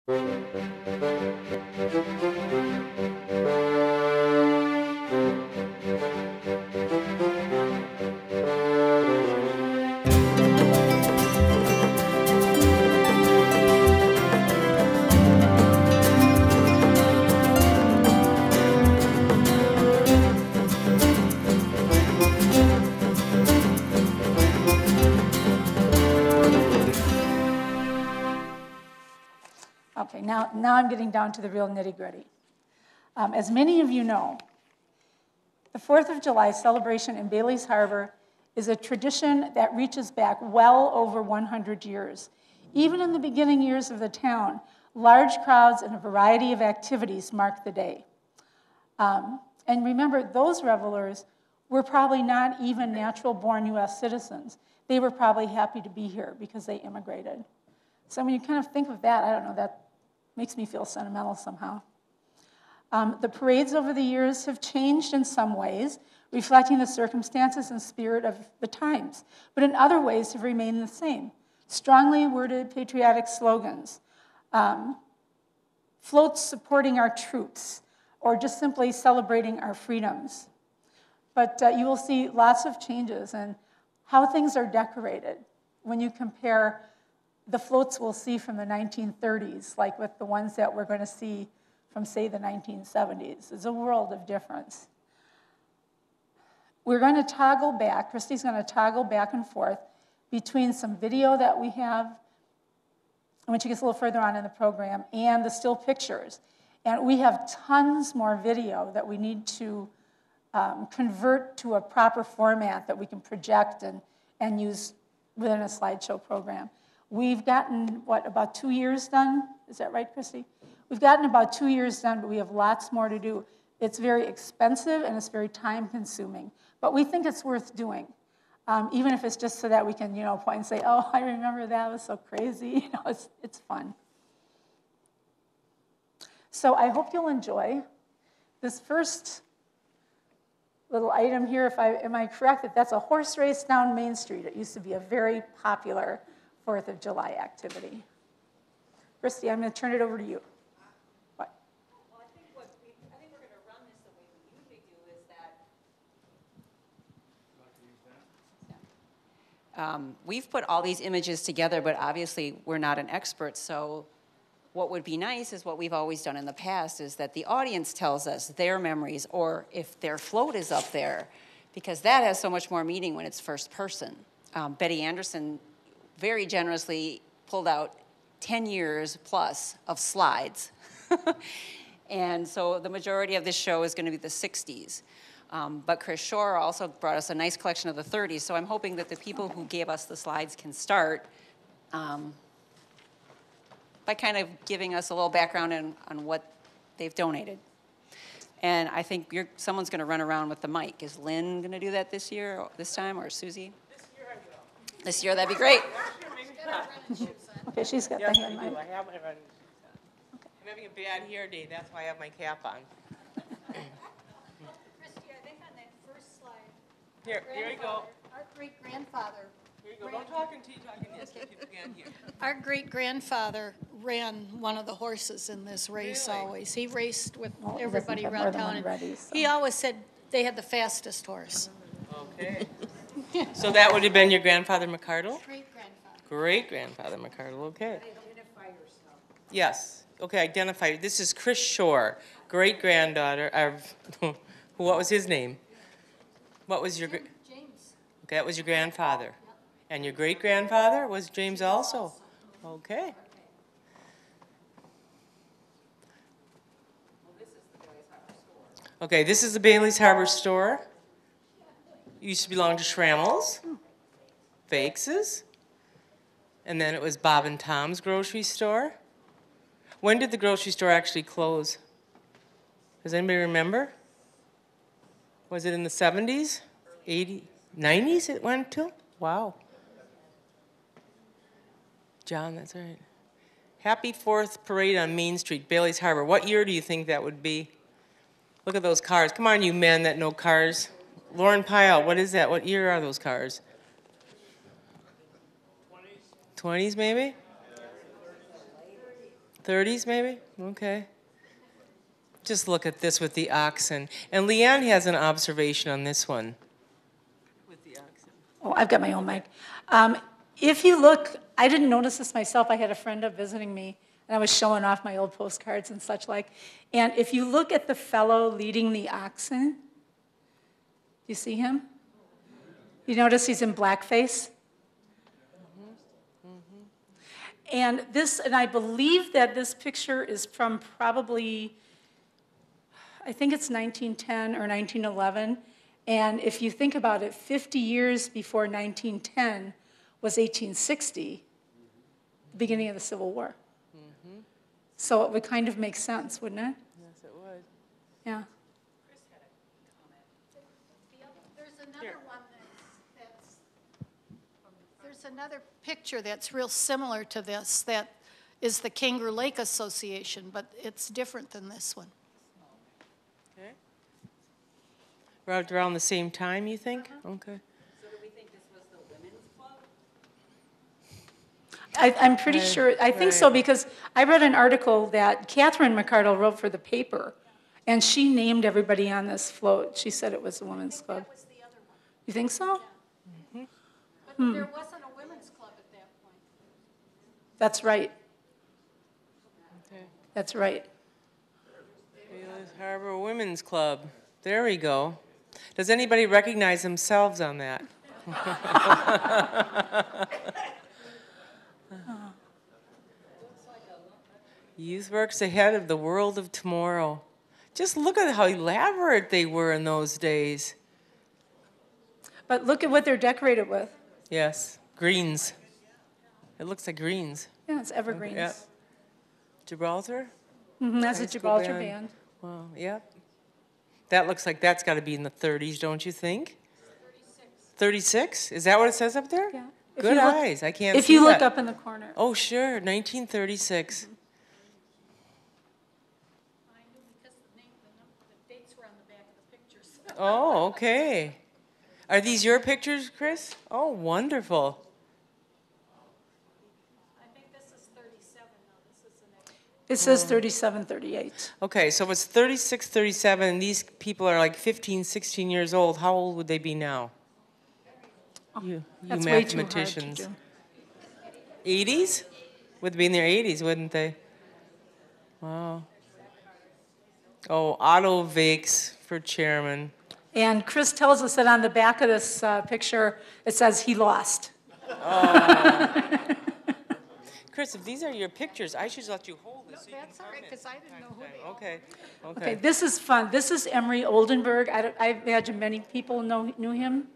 Okay, now I'm getting down to the real nitty-gritty. As many of you know, the 4th of July celebration in Bailey's Harbor is a tradition that reaches back well over 100 years. Even in the beginning years of the town, large crowds and a variety of activities mark the day. And remember, those revelers were probably not even natural-born US citizens. They were probably happy to be here because they immigrated. So when you kind of think of that, I don't know, that makes me feel sentimental somehow. The parades over the years have changed in some ways, reflecting the circumstances and spirit of the times, but in other ways have remained the same. Strongly worded patriotic slogans, floats supporting our troops, or just simply celebrating our freedoms. But you will see lots of changes in how things are decorated when you compare the floats we'll see from the 1930s, like with the ones that we're going to see from, say, the 1970s. There's a world of difference. We're going to toggle back, Christy's going to toggle back and forth between some video that we have, when she gets a little further on in the program, and the still pictures. And we have tons more video that we need to convert to a proper format that we can project and use within a slideshow program. We've gotten, about 2 years done? Is that right, Christy? We've gotten about 2 years done, but we have lots more to do. It's very expensive and it's very time-consuming, but we think it's worth doing, even if it's just so that we can, point and say, "Oh, I remember that. It was so crazy." It's fun. So I hope you'll enjoy this first little item here. Am I correct that that's a horse race down Main Street? It used to be a very popular 4th of July activity. Christy, I'm going to turn it over to you. What? Well, I think we're going to run this the way we usually do is that we've put all these images together, but obviously we're not an expert, so what would be nice is what we've always done in the past is that the audience tells us their memories or if their float is up there, because that has so much more meaning when it's first person. Betty Anderson very generously pulled out 10 years plus of slides. And so the majority of this show is going to be the 60s. But Chris Shore also brought us a nice collection of the 30s, so I'm hoping that the people who gave us the slides can start by kind of giving us a little background on what they've donated. And I think someone's going to run around with the mic. Is Lynn going to do that this time, or Susie? This year, that'd be great. Okay, she's got the hand mic. I have my running shoes on. Okay. I'm having a bad hair day. That's why I have my cap on. Christy, I think on that first slide. Here you go. Our great-grandfather. Here you go. Don't talk until you talk in this. Keep the hand here. Our great-grandfather ran one of the horses in this race always. He raced with everybody around town. He always said they had the fastest horse. Okay. So that would have been your grandfather McCardle? Great-grandfather. Great-grandfather McCardle, okay. Identify yourself. Yes. Okay, identify. This is Chris Shore, great-granddaughter of, what was his name? What was your... James. Okay, that was your grandfather. Yep. And your great-grandfather was James also? Okay. Okay, this is the Bailey's Harbor store. Used to belong to Schrammel's, Fakes's, and then it was Bob and Tom's grocery store. When did the grocery store actually close? Does anybody remember? Was it in the 70s? 80s? 90s it went to? Wow. John, that's right. Happy 4th Parade on Main Street, Bailey's Harbor. What year do you think that would be? Look at those cars. Come on, you men that know cars. Lauren Peil, what is that? What year are those cars? 20s maybe? 30s maybe? Okay. Just look at this with the oxen. And Leanne has an observation on this one. With the oxen. Oh, I've got my own mic. If you look, I didn't notice this myself. I had a friend up visiting me, and I was showing off my old postcards and such like. And if you look at the fellow leading the oxen, do you see him? You notice he's in blackface? And I believe that this picture is from probably, I think it's 1910 or 1911. And if you think about it, 50 years before 1910 was 1860, the beginning of the Civil War. Mm-hmm. So it would kind of make sense, wouldn't it? Yes, it would. Yeah. Chris had a comment. There's another one there's another picture that's real similar to this that is the Kangaroo Lake Association, but it's different than this one. Okay. Around the same time, you think? Okay. So do we think this was the women's club? I'm pretty sure, I think so, because I read an article that Catherine McCardle wrote for the paper, and she named everybody on this float. She said it was the women's club. That was the other one. You think so? But there wasn't a women's club at that point. That's right. Okay. That's right. Bayless Harbor Women's Club. There we go. Does anybody recognize themselves on that? Youth works ahead of the world of tomorrow. Just look at how elaborate they were in those days. But look at what they're decorated with. Yes, greens. It looks like greens. Yeah, it's evergreens. Yep. Gibraltar? That's a High school Gibraltar band. Wow, yep. That looks like that's got to be in the 30s, don't you think? 36. Is that what it says up there? Yeah. If Good you look- eyes. I can't see If you look that. up in the corner. Oh, sure, 1936. I knew because the dates were on the back of the pictures. Oh, okay. Are these your pictures, Chris? Oh, wonderful. I think this is 37 now. This is the next. It says 37, 38. Okay, so if it's 36, 37, and these people are like 15, 16 years old, how old would they be now? You That's way too hard to mathematicians. do. 80s? Would be in their 80s, wouldn't they? Wow. Oh, Otto Vakes for chairman. And Chris tells us that on the back of this picture, it says he lost. Chris, if these are your pictures, I should let you hold this. So you That's can all right, comment because I didn't know who they from time to time. Okay. Okay, this is fun. This is Emery Oldenburg. I imagine many people knew him,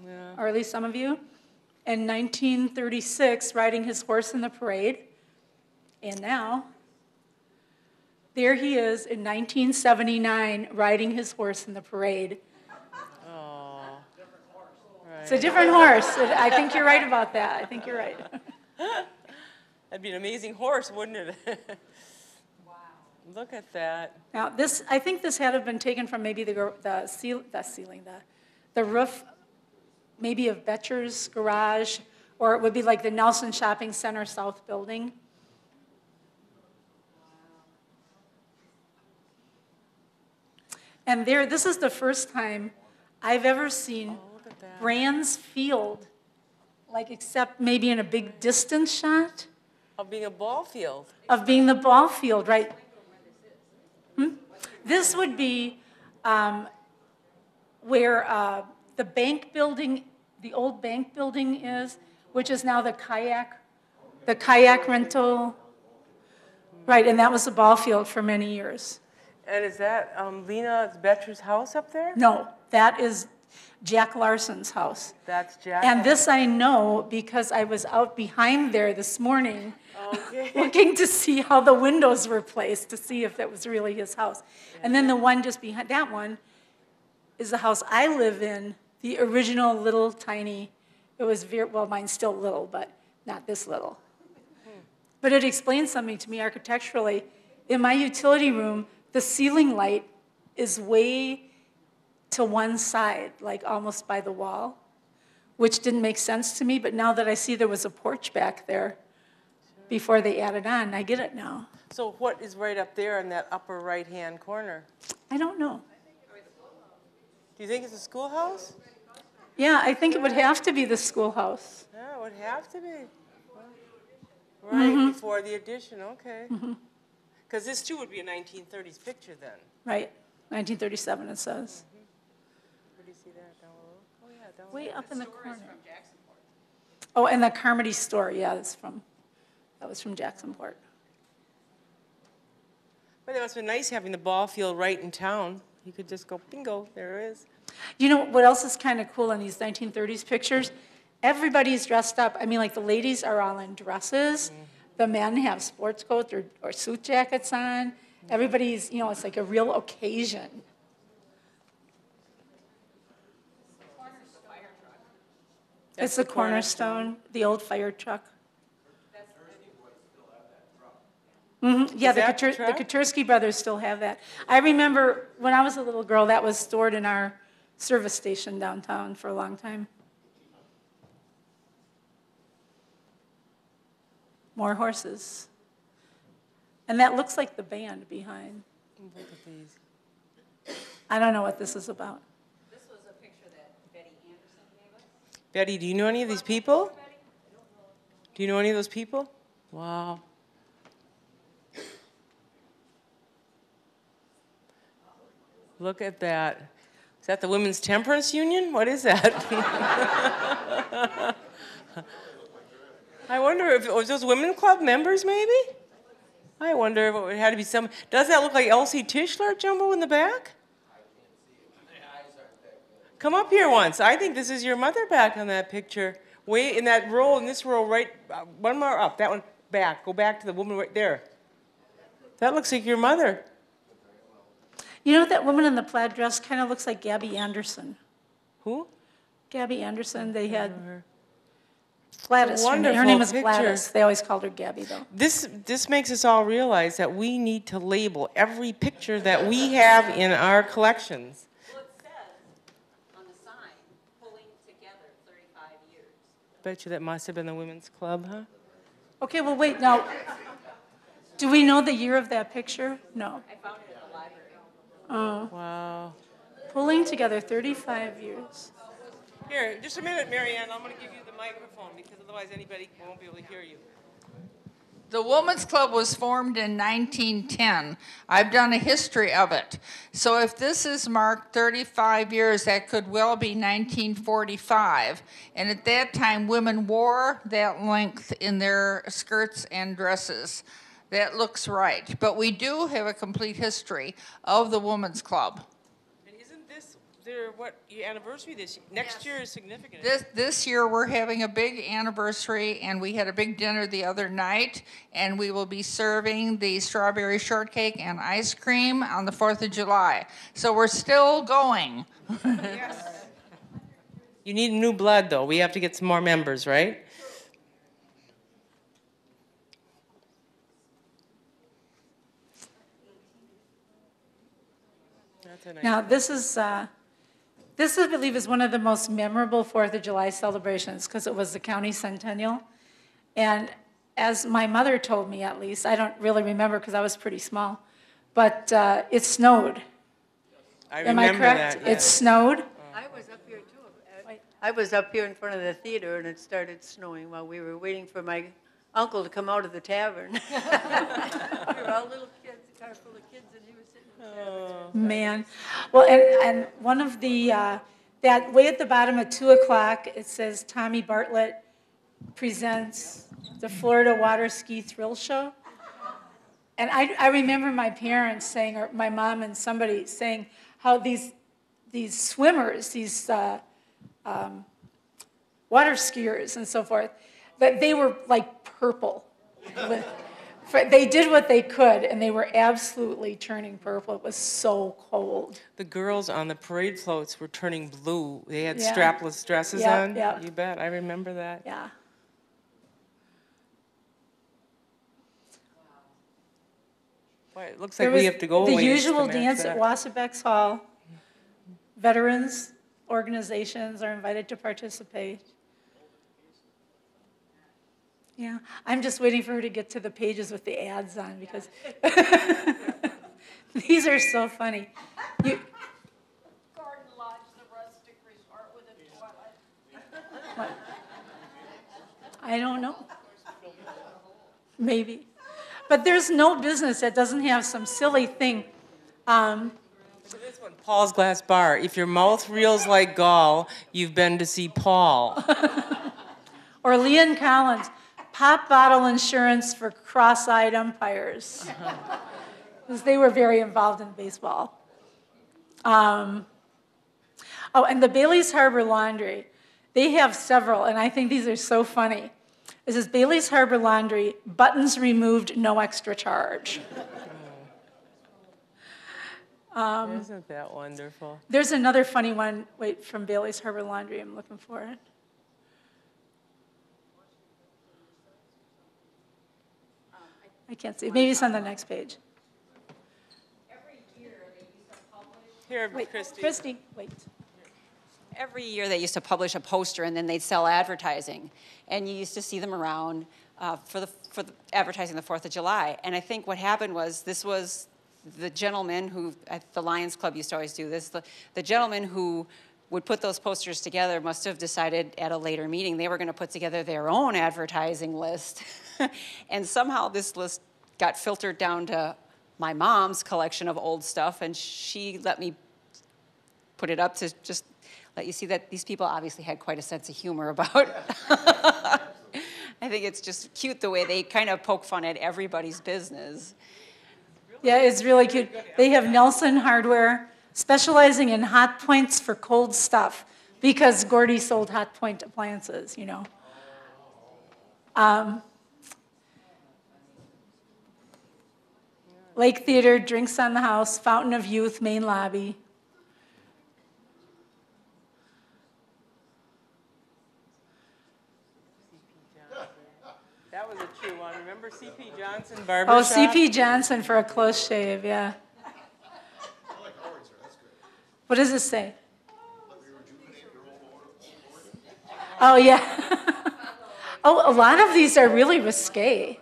Yeah. or at least some of you. In 1936, riding his horse in the parade. And now, there he is in 1979, riding his horse in the parade. Oh. Right. It's a different horse. I think you're right about that. I think you're right. That'd be an amazing horse, wouldn't it? Wow. Look at that. Now, this, I think this had to have been taken from maybe the roof, maybe of Betcher's garage, or it would be like the Nelson Shopping Center South building. And there, this is the first time I've ever seen Look at that. Brands Field, like except maybe in a big distance shot Of being a ball field. of being the ball field, right? This would be where the bank building, the old bank building is, which is now the kayak rental. Right, and that was the ball field for many years. And is that Lena Betcher's house up there? No, that is Jack Larson's house. That's Jack. And this I know because I was out behind there this morning Okay. looking to see how the windows were placed, to see if that was really his house. And then the one just behind, that one is the house I live in, the original little tiny, it was very, well, mine's still little, but not this little. But it explains something to me architecturally. In my utility room, the ceiling light is way to one side, like almost by the wall, which didn't make sense to me, but now that I see there was a porch back there, before they added on. I get it now. So what is right up there in that upper right-hand corner? I don't know. Do you think it's a schoolhouse? Yeah, I think it would have to be the schoolhouse. Yeah, it would have to be. Right, before the addition, okay. Because this too would be a 1930s picture then. Right, 1937 it says. Where do you see that? Down below? Oh, yeah, down below. Way up in the corner. Oh, and the Carmody store, yeah, that was from Jacksonport. But it must have been nice having the ball field right in town. You could just go, bingo, there it is. You know what else is kind of cool in these 1930s pictures? Everybody's dressed up. I mean, like the ladies are all in dresses. The men have sports coats or suit jackets on. Everybody's, it's like a real occasion. It's the Cornerstone, the old fire truck. Yeah, the Katursky brothers still have that. I remember when I was a little girl, that was stored in our service station downtown for a long time. More horses. And that looks like the band behind. Look at these. I don't know what this is about. This was a picture that Betty Anderson gave us. Betty, do you know any of these people? Do you know any of those people? Wow. Look at that. Is that the Women's Temperance Union? What is that? I wonder if it was those women club members, maybe? I wonder if it had to be some. Does that look like Elsie Tischler, Jumbo, in the back? Come up here once. I think this is your mother back on that picture. Way in that row, in this row, right, one more up, that one back. Go back to the woman right there. That looks like your mother. You know, that woman in the plaid dress kind of looks like Gabby Anderson. Who? Gabby Anderson, they had Gladys. Her Wonderful name was picture. Gladys. They always called her Gabby, though. This makes us all realize that we need to label every picture that we have in our collections. Well, it says on the sign, pulling together 35 years. Bet you that must have been the women's club, huh? Okay, well, wait, now, do we know the year of that picture? No. I found it at the library. Oh, Wow. pulling together 35 years. Here, just a minute, Marianne. I'm going to give you the microphone because otherwise anybody won't be able to hear you. The Women's Club was formed in 1910. I've done a history of it. So if this is marked 35 years, that could well be 1945. And at that time, women wore that length in their skirts and dresses. That looks right. But we do have a complete history of the Women's Club. And isn't this their your anniversary this year? Next year is significant. This year we're having a big anniversary, and we had a big dinner the other night, and we will be serving the strawberry shortcake and ice cream on the 4th of July. So we're still going. Yes. You need new blood, though. We have to get some more members, right? That's a nice Now, this, I believe, is one of the most memorable 4th of July celebrations because it was the county centennial. And as my mother told me, at least, I don't really remember because I was pretty small, but it snowed. I Am I remember correct? that, It yes. snowed. I was up here too. I was up here in front of the theater and it started snowing while we were waiting for my uncle to come out of the tavern. We were all little kids, a car full of kids, and he was sitting in the tavern. Man. Well, and one of the, that way at the bottom at 2 o'clock, it says Tommy Bartlett presents the Florida Water Ski Thrill Show. And I remember my parents saying, or my mom and somebody saying, how these swimmers, these water skiers and so forth, that they were like purple. They did what they could, and they were absolutely turning purple. It was so cold. The girls on the parade floats were turning blue. They had Yeah. strapless dresses Yep, on. yep. You bet. I remember that. Yeah. Boy, it looks There like we was have to go the away usual to match dance that. at Wassabeck's Hall. Veterans organizations are invited to participate. Yeah, I'm just waiting for her to get to the pages with the ads on because these are so funny. Garden Lodge, the rustic resort with a toilet. What? I don't know. Maybe. But there's no business that doesn't have some silly thing. So this one, Paul's Glass Bar. If your mouth reels like gall, you've been to see Paul. Or Leon Collins, pop bottle insurance for cross-eyed umpires. Because they were very involved in baseball. Oh, and the Bailey's Harbor Laundry, they have several, and I think these are so funny. This is Bailey's Harbor Laundry, buttons removed, no extra charge. Isn't that wonderful? There's another funny one, wait, from Bailey's Harbor Laundry, I'm looking for it. I can't see, maybe it's on the next page. Here, Wait, Christy. Christy, wait. Every year they used to publish a poster and then they'd sell advertising. And you used to see them around for the advertising the 4th of July. And I think what happened was this was the gentleman who, at the Lions Club used to always do this, the gentleman who would put those posters together must have decided at a later meeting they were going to put together their own advertising list. And somehow this list got filtered down to my mom's collection of old stuff, and she let me put it up to just let you see that these people obviously had quite a sense of humor about. I think it's just cute the way they kind of poke fun at everybody's business. Yeah, it's really cute. They have Nelson Hardware, specializing in hot points for cold stuff, because Gordy sold hot point appliances, you know. Lake Theater, Drinks on the House, Fountain of Youth, main lobby. That was a true one. Remember C.P. Johnson Barbershop? Oh, C.P. Johnson for a close shave, yeah. What does it say? Oh, yeah. Oh, a lot of these are really risque.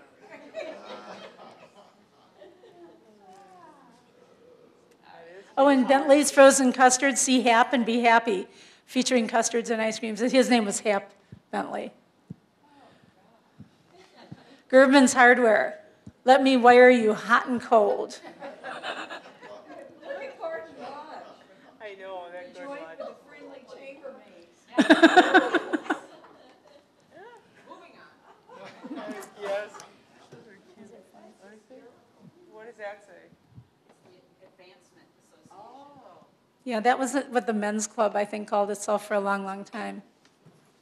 Oh, and Bentley's Frozen Custard, see Hap and Be Happy, featuring custards and ice creams. His name was Hap Bentley. Gerbman's Hardware, let me wire you hot and cold. I know, that good one. The friendly chambermaids. Yes. What does that say? Yeah, that was what the men's club, I think, called itself for a long, long time.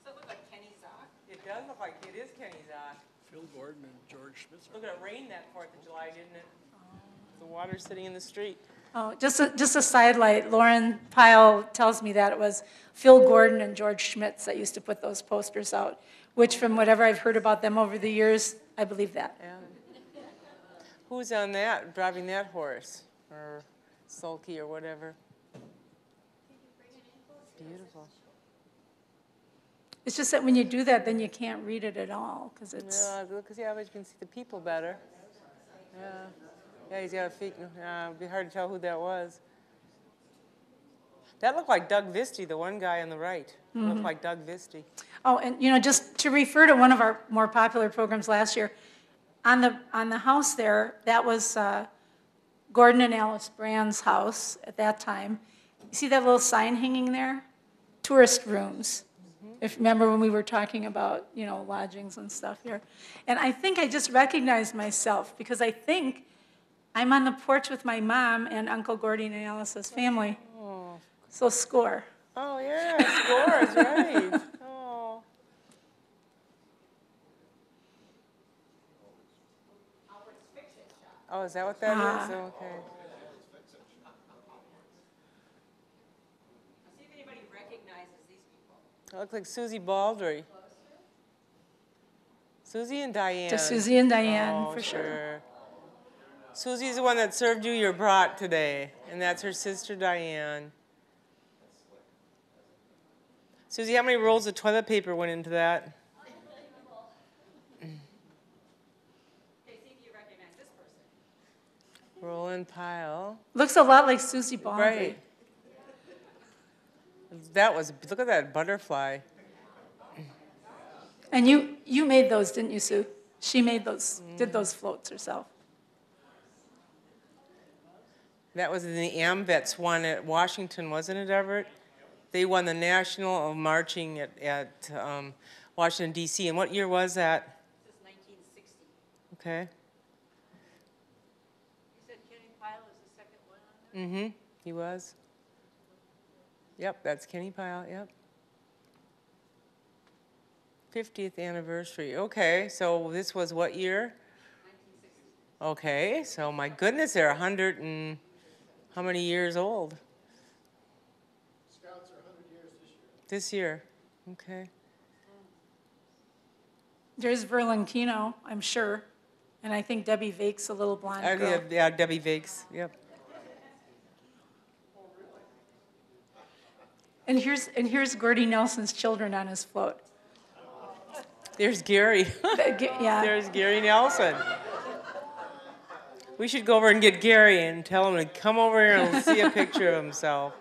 Does that look like Kenny Zock? It does look like it is Kenny Zock. Phil Gordon and George Schmitz. Look at it rained that 4th of July, didn't it? The water's sitting in the street. Oh, just a sidelight, Lauren Peil tells me that it was Phil Gordon and George Schmitz that used to put those posters out, which from whatever I've heard about them over the years, I believe that. Yeah. Who's on that, driving that horse? Or sulky or whatever? Beautiful. It's just that when you do that, then you can't read it at all, because it's... Yeah, because but you can see the people better. Yeah. Yeah, he's got a feet. It'd be hard to tell who that was. That looked like Doug Visti, the one guy on the right. Looked like Doug Visti. Oh, and you know, just to refer to one of our more popular programs last year, on the house there, that was Gordon and Alice Brand's house at that time. You see that little sign hanging there? Tourist rooms. If you remember when we were talking about, you know, lodgings and stuff here. And I think I just recognized myself because I think I'm on the porch with my mom and Uncle Gordy and Alice's family. Oh. So score. Oh, yeah, scores, right. Oh. Oh, is that what that is? Oh, okay. See if anybody recognizes these people. It looks like Susie Baldry. Susie and Diane. To Susie and Diane, Oh, for sure. Susie's the one that served you your brat today, and that's her sister Diane. Susie, how many rolls of toilet paper went into that? Kristen Peil. Looks a lot like Susie Baldry. Right. That was, look at that butterfly. And you made those, didn't you, Sue? She made those, did those floats herself. That was in the AMVETS one at Washington, wasn't it, Everett? They won the National of Marching at Washington, D.C. And what year was that? This is 1960. Okay. You said Kenny Peil is the second one on there? Mm-hmm. He was. Yep, that's Kenny Peil, yep. 50th anniversary. Okay, so this was what year? 1960. Okay, so my goodness, they're 100 and how many years old? Scouts are 100 years This year, okay. There's Verlin Kino, I'm sure. And I think Debbie Vake's a little blonde girl. Yeah, Debbie Vakes, yep. And here's Gordy Nelson's children on his float. There's Gary. Yeah. There's Gary Nelson. We should go over and get Gary and tell him to come over here and see a picture of himself.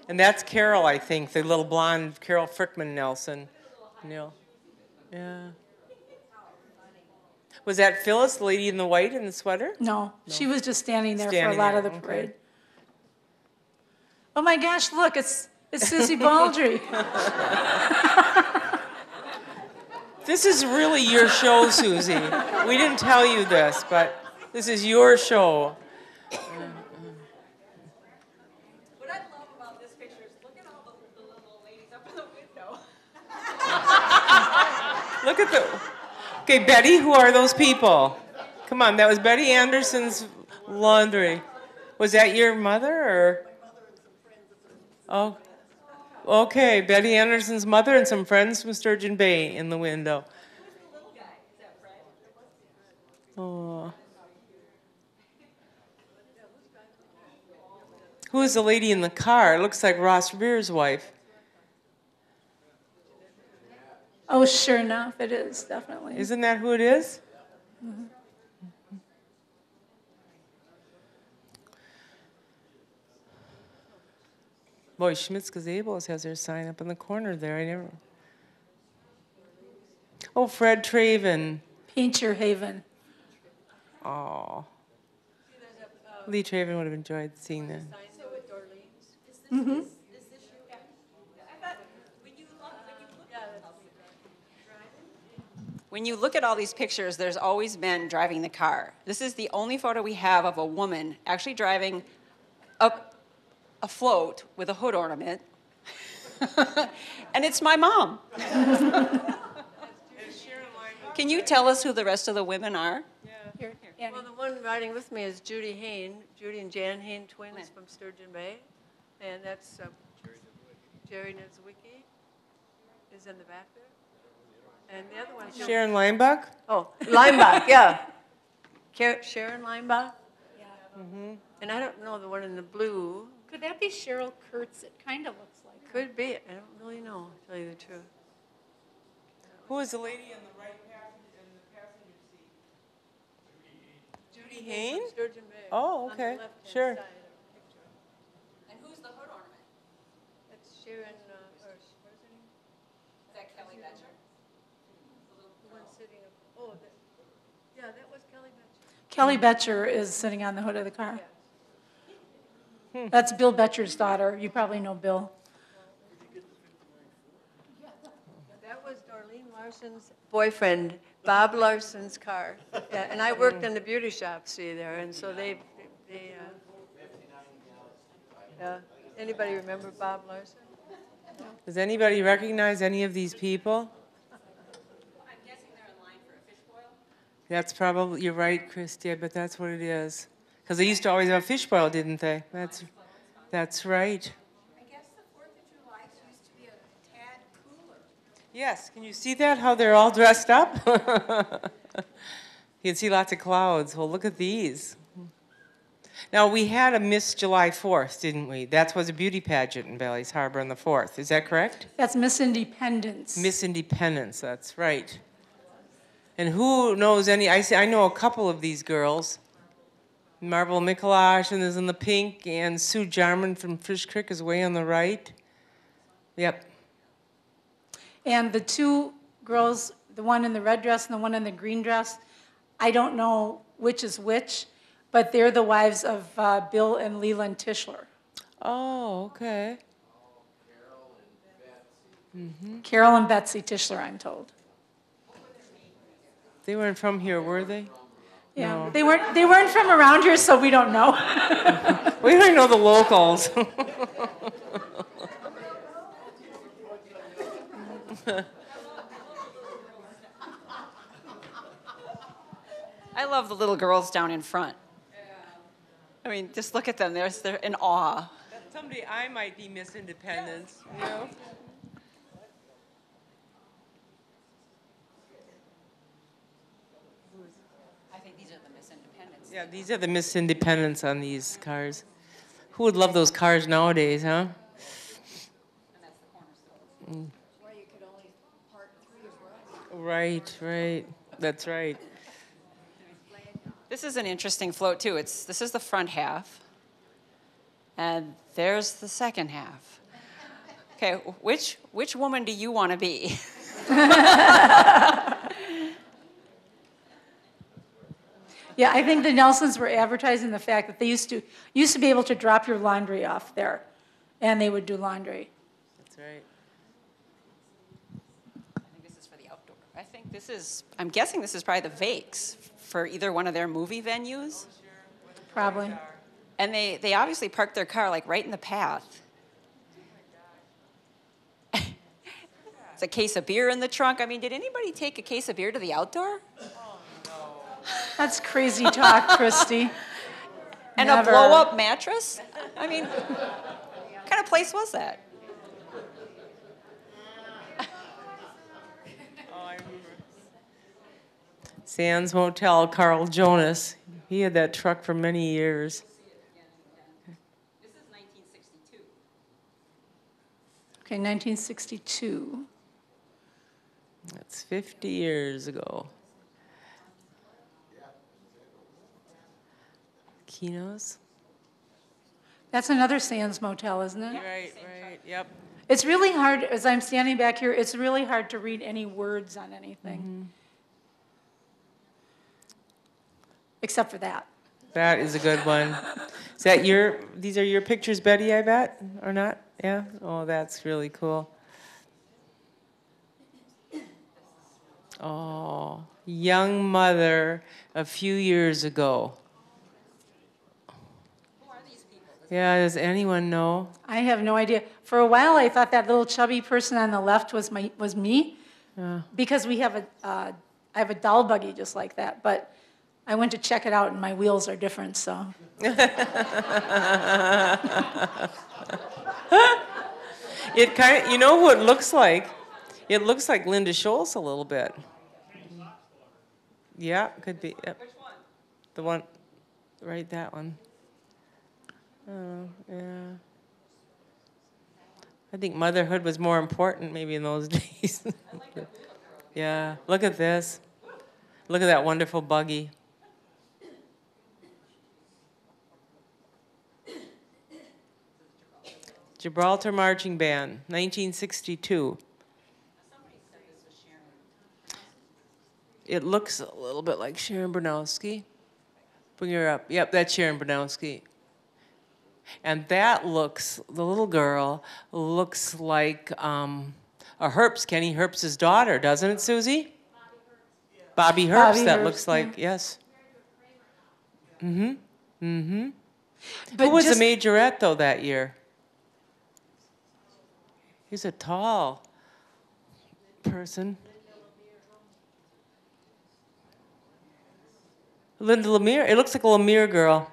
And that's Carol, I think, the little blonde Carol Frickman Nelson. Neil. Yeah. Was that Phyllis, the lady in the white in the sweater? No, she was just standing there for a Standing lot there, of the okay. parade. Oh my gosh, look, it's Susie Baldry. This is really your show, Susie. We didn't tell you this, but this is your show. What I love about this picture is look at all the little ladies up in the window. Look at the... Okay, Betty, who are those people? Come on, that was Betty Anderson's laundry. Was that your mother, or? Oh, okay, Betty Anderson's mother and some friends from Sturgeon Bay in the window. Who's the little guy? Is that Fred? Oh. Who is the lady in the car? It looks like Ross Revere's wife. Oh, sure enough, it is, definitely. Isn't that who it is? Mm-hmm. Boy, Schmitz Gazebos has their sign up in the corner there. I never. Oh, Fred Traven. Paint Your Haven. Oh. Lee Traven would have enjoyed seeing that. Mm-hmm. When you look at all these pictures, there's always men driving the car. This is the only photo we have of a woman actually driving a float with a hood ornament. And it's my mom. Can you tell us who the rest of the women are? Here, Well, the one riding with me is Judy Hain, Judy and Jan Hain, twins from Sturgeon Bay. And that's Jerry Niedzwicki is in the back there. And the other one's Sharon Leinbach? Oh, Leinbach, yeah. Sharon Leinbach? Yeah. Mm-hmm. And I don't know the one in the blue. Could that be Cheryl Kurtz? It kind of looks like her. Could be. I don't really know, to tell you the truth. Who is the lady in the right passenger seat? Judy Hain? From Sturgeon Bay. Oh, On the okay. left-hand Sure. side of the picture. And who's the hood ornament? That's Sharon, or what's her name? Is that Kelly Betcher? The one sitting up. Oh, yeah, that was Kelly Betcher. Kelly Betcher is sitting on the hood of the car. That's Bill Betcher's daughter. You probably know Bill. That was Darlene Larson's boyfriend, Bob Larson's car. Yeah, and I worked in the beauty shop, see there, and so anybody remember Bob Larson? Does anybody recognize any of these people? I'm guessing they're in line for a fishboil. That's probably, you're right, Christy, but that's what it is. Because they used to always have fish boil, didn't they? That's right. I guess the 4th of July used to be a tad cooler. Yes, can you see that, how they're all dressed up? You can see lots of clouds. Well, look at these. Now, we had a Miss July 4th, didn't we? That was a beauty pageant in Bailey's Harbor on the 4th. Is that correct? That's Miss Independence. Miss Independence, that's right. And who knows any? I know a couple of these girls. Marvel Mikalash and is in the pink, and Sue Jarman from Fish Creek is way on the right. Yep. And the two girls, the one in the red dress and the one in the green dress, I don't know which is which, but they're the wives of Bill and Leland Tischler. Oh, okay. Carol and Betsy Tischler, I'm told. They weren't from here, were they? Yeah, No. they weren't from around here, so we don't know. We don't know the locals. I love the little girls down in front. I mean, just look at them. They're in awe. Someday I might be Miss Independence, you know? I think these are the Miss Independence. Yeah, these are the Miss Independence on these cars. Who would love those cars nowadays, huh? And that's the corner store. Why you could only park 3 abreast. Right. That's right. This is an interesting float too. This is the front half, and there's the second half. Okay, which woman do you want to be? Yeah, I think the Nelsons were advertising the fact that they used to be able to drop your laundry off there, and they would do laundry. That's right. I think this is for the outdoor. I'm guessing this is probably the Vakes for either one of their movie venues. Probably. And they obviously parked their car like right in the path. It's a case of beer in the trunk. I mean, did anybody take a case of beer to the outdoor? That's crazy talk, Christy. And Never. a blow-up mattress? I mean, what kind of place was that? Sands Motel, Carl Jonas. He had that truck for many years. This is 1962. Okay, 1962. That's 50 years ago. Kino's? That's another Sands Motel, isn't it? Right, yep. It's really hard, as I'm standing back here, it's really hard to read any words on anything. Except for that. That is a good one. These are your pictures, Betty, I bet, or not? Yeah? Oh, that's really cool. Oh, young mother a few years ago. Who are these people? Yeah, does anyone know? I have no idea. For a while, I thought that little chubby person on the left was me, because I have a doll buggy just like that. But I went to check it out, and my wheels are different, so. It kind of, you know who it looks like? It looks like Linda Schultz a little bit. Yeah, could be. Yep. Which one? The one, right, that one. Oh, yeah. I think motherhood was more important maybe in those days. Yeah, look at this. Look at that wonderful buggy. Gibraltar Marching Band, 1962. It looks a little bit like Sharon Bronowski. Bring her up. Yep, that's Sharon Bronowski. And that looks, the little girl looks like a Herbst, Kenny Herbst's daughter, doesn't it, Susie? Bobby Herbst, Bobby that Herbst, looks like, yeah. yes. Mm-hmm, mm-hmm. But Who was just- the majorette, though, that year? He's a tall person. Linda Lemire. It looks like a Lemire girl.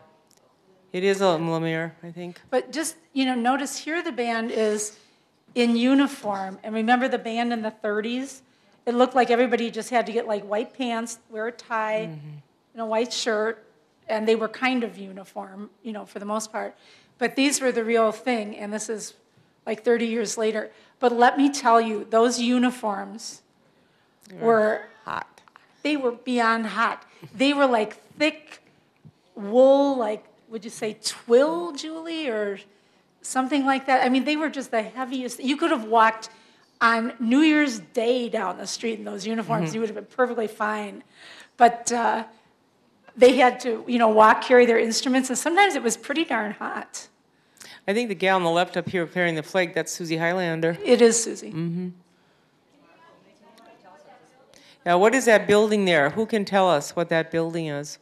It is a Lemire, I think. But just, notice here the band is in uniform. And remember the band in the 30s? It looked like everybody just had to get like white pants, wear a tie, and a white shirt, and they were kind of uniform, for the most part. But these were the real thing, and this is like 30 years later. But let me tell you, those uniforms were Hot. They were beyond hot. They were like thick wool, like, would you say twill, Julie, or something like that? I mean, they were just the heaviest. You could have walked on New Year's Day down the street in those uniforms. You would have been perfectly fine. But they had to, walk, carry their instruments, and sometimes it was pretty darn hot. I think the gal on the left up here carrying the flag, that's Susie Highlander. It is, Susie. Now, what is that building there? Who can tell us what that building is?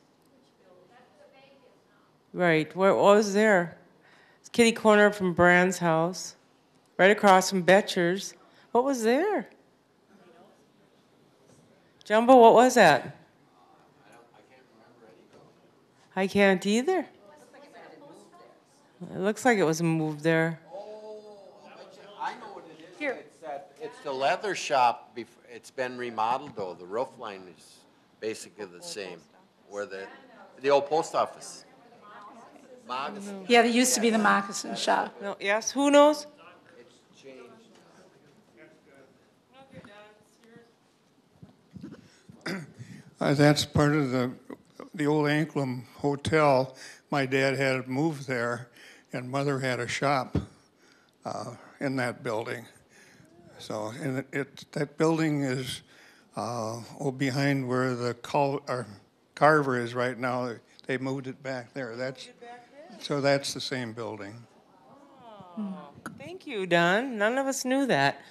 Right. What was there? It's kitty corner from Brand's house, right across from Betcher's. What was there? Jumbo, what was that? I can't either. It looks like it was moved there. I know what it is. Here. It's the leather shop. It's been remodeled though. The roof line is basically the same. Where the old post office. Moccasin. Yeah, that used to be the moccasin shop. No, yes, who knows? It's changed. That's part of the old Anklem Hotel. My dad had it moved there, and Mother had a shop in that building. So, and that building is behind where the Carver is right now. They moved it back there. So that's the same building. Oh, thank you, Don. None of us knew that.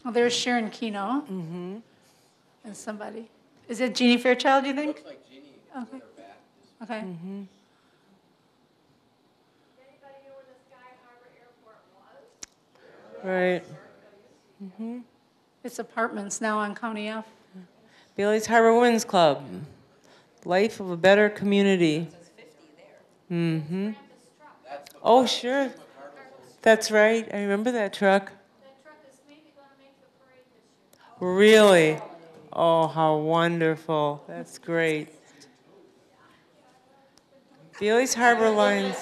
Well, there's Sharon Keno. And somebody. Is it Jeannie Fairchild, do you think? Looks like Jeannie. Okay. Okay. Anybody know where the Sky Harbor Airport was? Right. It's apartments now on County F. Bailey's Harbor Women's Club. Life of a better community. Oh, sure. That's right. I remember that truck. That truck is maybe going to make the parade this year. Really? Oh, how wonderful. That's great. Bailey's Harbor Lines.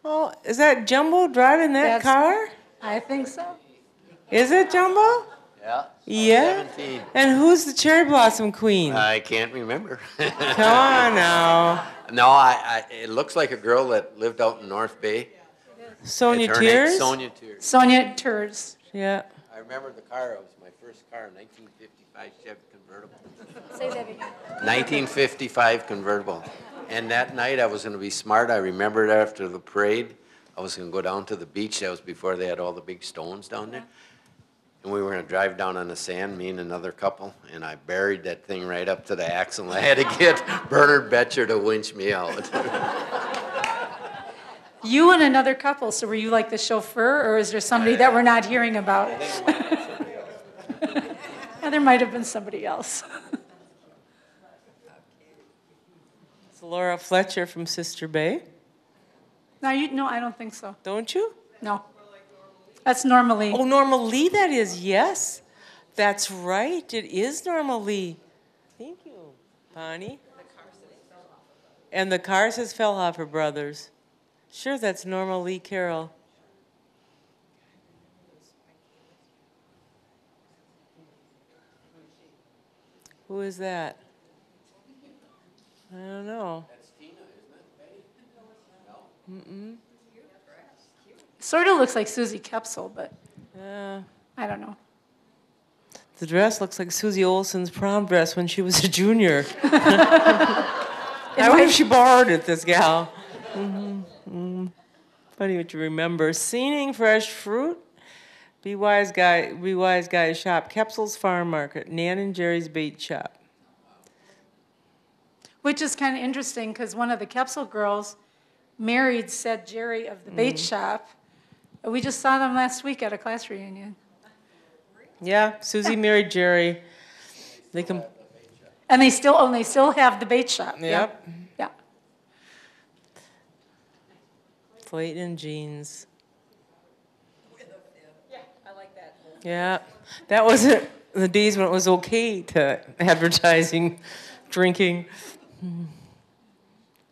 Oh, is that Jumbo driving that car? I think so. Is it Jumbo? Yeah. Yeah. 17. And who's the cherry blossom queen? I can't remember. Come on now. No, it looks like a girl that lived out in North Bay. Sonia It's her name, Tears? Sonia Tears. Sonia Turs. Yeah. I remember the car. It was my first car, 1955 Chevy convertible. Say that again. 1955 convertible. And that night I was going to be smart. I remembered after the parade, I was going to go down to the beach. That was before they had all the big stones down there. And we were going to drive down on the sand, me and another couple, and I buried that thing right up to the axle. I had to get Bernard Betcher to winch me out. You and another couple, so were you like the chauffeur, or is there somebody that we're not hearing about? Yeah, there might have been somebody else. It's Laura Fletcher from Sister Bay. No, I don't think so. Don't you? No. That's normally. Oh, Norma Lee, that is, yes. That's right. It is Norma Lee. Thank you, Bonnie. And the car says Fellhofer Brothers. Sure, that's Norma Lee Carroll. Who is that? I don't know. That's Tina, isn't it? Sort of looks like Susie Kepsel, but Yeah. I don't know. The dress looks like Susie Olson's prom dress when she was a junior. I wonder if she borrowed it, this gal. Funny what you remember. Scening fresh fruit. Be Wise Guy Shop. Kepsel's Farm Market. Nan and Jerry's Bait Shop. Which is kind of interesting because one of the Kepsel girls married said Jerry of the bait shop. We just saw them last week at a class reunion. Yeah, Susie married Jerry. They can. And they still have the bait shop. Yep. Yeah. Clayton and jeans. Yeah, I like that. Yeah, that wasn't the days when it was okay to advertising drinking.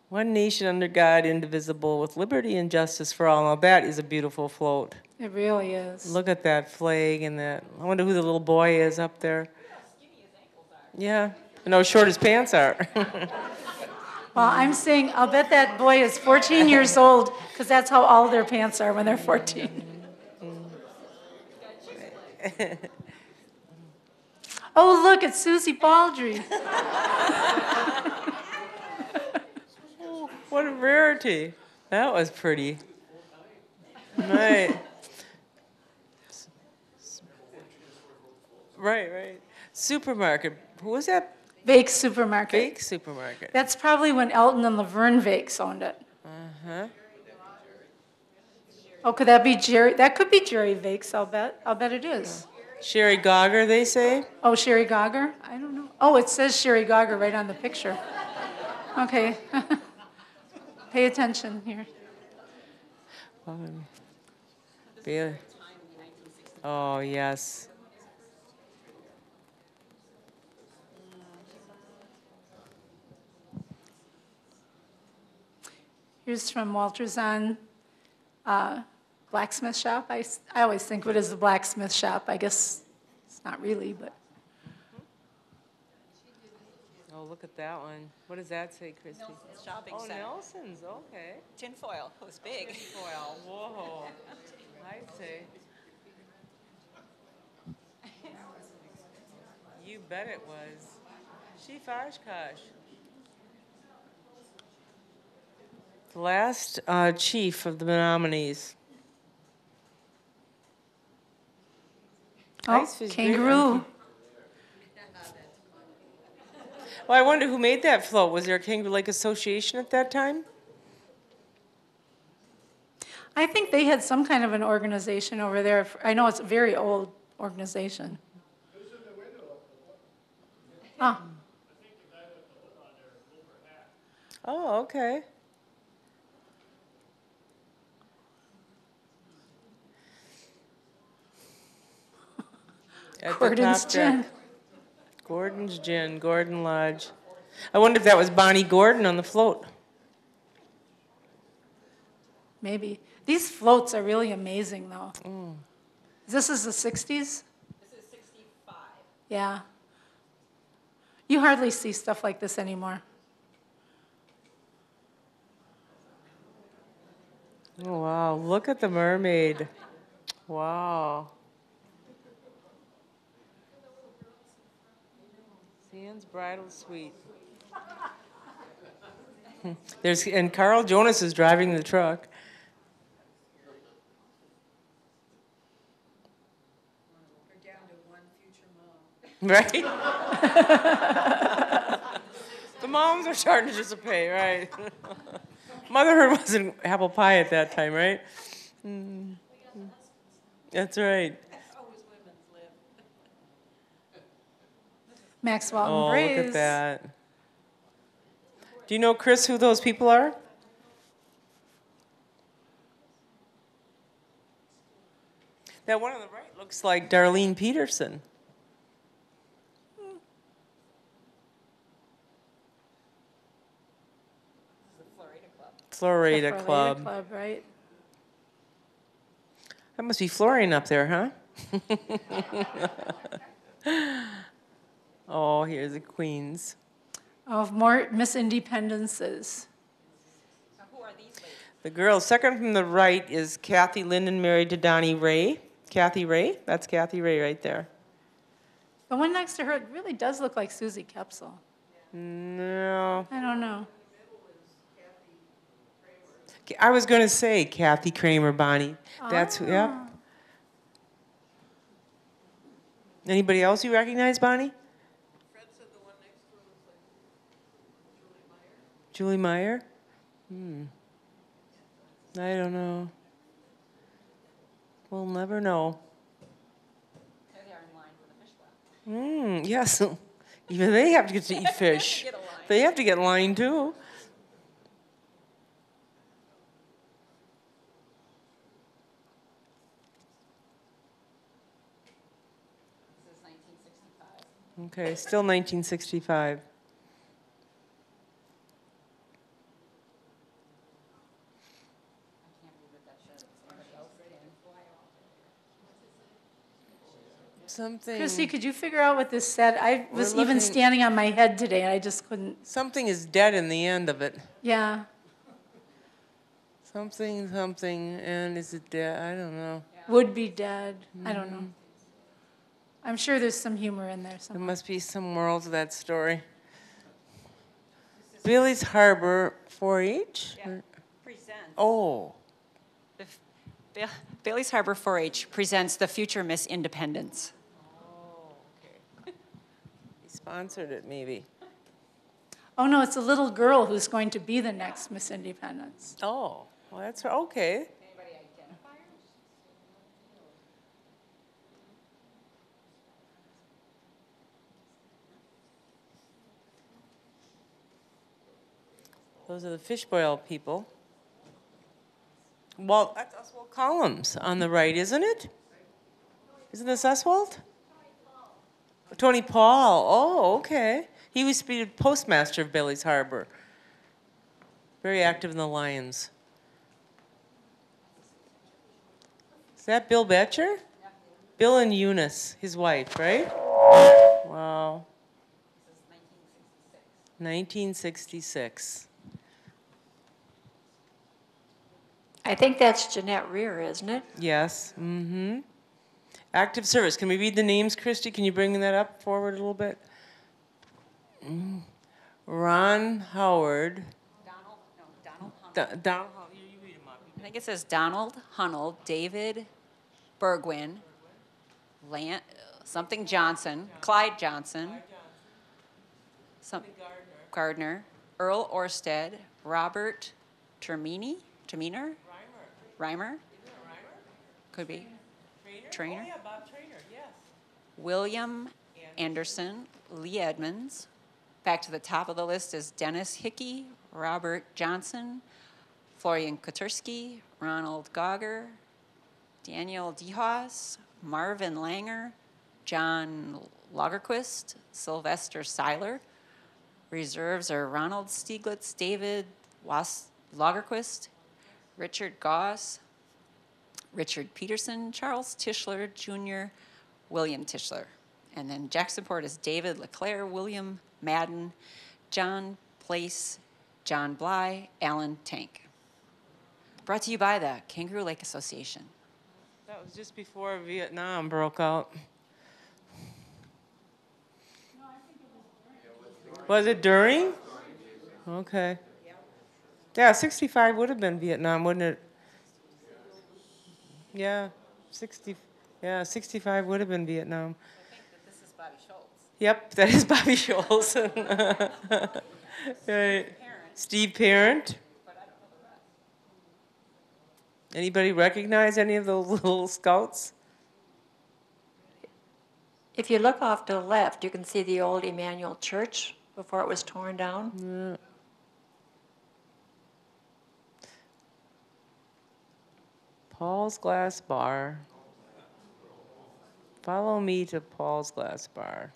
One nation under God, indivisible, with liberty and justice for all. Now that is a beautiful float. It really is. Look at that flag and that. I wonder who the little boy is up there. Yeah, and how short his pants are. Well, I'm saying, I'll bet that boy is 14 years old, because that's how all their pants are when they're 14. Oh, look, it's Susie Baldry. What a rarity. That was pretty. Right. Right. Supermarket. Who was that? Vake Supermarket. Fake supermarket. That's probably when Elton and Laverne Vakes owned it. Uh-huh. Oh, could that be Jerry? That could be Jerry Vakes, I'll bet. I'll bet it is. Sherry Gogger, they say? Oh, Sherry Gogger? I don't know. Oh, it says Sherry Gogger right on the picture. Okay. Pay attention here. Oh, yes. Here's from Walter Zahn, blacksmith shop. I always think of it as a blacksmith shop. I guess it's not really, but. Oh, look at that one. What does that say, Christy? Nelson's Shopping Oh, Center. Nelson's, okay. Tinfoil, it was big. Tinfoil, whoa. I'd say. You bet it was. Chief Oshkosh. The last chief of the Menominees. Oh, Ice fish kangaroo. Well, I wonder who made that float. Was there a Kangaroo Lake Association at that time? I think they had some kind of an organization over there. I know it's a very old organization. Ah, Oh, okay. At the Gordon's top Gin. deck. Gordon's Gin, Gordon Lodge. I wonder if that was Bonnie Gordon on the float. Maybe. These floats are really amazing, though. This is the 60s? This is 65. Yeah. You hardly see stuff like this anymore. Oh, wow. Look at the mermaid. Wow. Sands Bridal Suite. And Carl Jonas is driving the truck. Right? The moms are starting to dissipate, right? Motherhood wasn't apple pie at that time, right? That's right. Maxwell and Oh, Braze. look at that. Do you know, Chris, who those people are? That one on the right looks like Darlene Peterson. Florida The Club. Club, right? That must be fluorine up there, huh? Oh, here's the Queens. Of more Miss Independences. Now, who are these ladies? The girl second from the right is Kathy Linden, married to Donnie Ray. Kathy Ray? That's Kathy Ray right there. The one next to her really does look like Susie Kepsel. No. I don't know. I was going to say Kathy Kramer, Bonnie. That's who, yep. Anybody else you recognize, Bonnie? Fred said the one next to her looks like Julie Meyer. Julie Meyer? I don't know. We'll never know. There they are in line for the fish well. Yes. Even they have to get to eat fish. Get a line. They have to get line too. This is 1965. Okay, still 1965. Something. Chrissy, could you figure out what this said? I was We're even looking- standing on my head today, and I just couldn't. Something is dead in the end of it. Yeah. Something, something, and is it dead? I don't know. Would be dead. I don't know. I'm sure there's some humor in there There somewhere. must be some moral to that story. Bailey's Harbor 4-H? Presents. Oh, Bailey's Harbor 4-H presents the future Miss Independence. he sponsored it maybe. Oh, no, it's a little girl who's going to be the next Miss Independence. Oh, well, that's okay. Anybody identifiers? Those are the fishboil people. Well, that's Oswald Columns on the right, isn't it? Isn't this Oswald? Tony Paul. Oh, okay. He used to be the postmaster of Bailey's Harbor. Very active in the Lions. Is that Bill Betcher? Bill and Eunice, his wife, right? Wow. 1966. I think that's Jeanette Rear, isn't it? Yes. Mm-hmm. Active service. Can we read the names, Christy? Can you bring that up forward a little bit? Ron Howard. Donald Donald. You read them up. I think it says Donald Hunnell, David Bergwin, something Johnson, Clyde Johnson, Gardner, Earl Orsted, Robert Terminer, Reimer, could be, Trainer, Oh, yeah, Bob Trainer, yes. William Anderson, Lee Edmonds. Back to the top of the list is Dennis Hickey, Robert Johnson, Florian Koturski, Ronald Gauger, Daniel DeHaas, Marvin Langer, John Lagerquist, Sylvester Seiler. Reserves are Ronald Stieglitz, David Lagerquist, Richard Goss, Richard Peterson, Charles Tischler Jr., William Tischler. And then Jacksonport is David LeClaire, William Madden, John Place, John Bly, Alan Tank. Brought to you by the Kangaroo Lake Association. That was just before Vietnam broke out. Was it during? Okay. Yeah, 65 would have been Vietnam, wouldn't it? Yeah, 65 would have been Vietnam. I think that this is Bobby Schultz. Yep, that is Bobby Schultz. Right. Steve Parent. Anybody recognize any of those little scouts? If you look off to the left, you can see the old Emmanuel Church before it was torn down. Yeah. Paul's Glass Bar. Follow me to Paul's Glass Bar.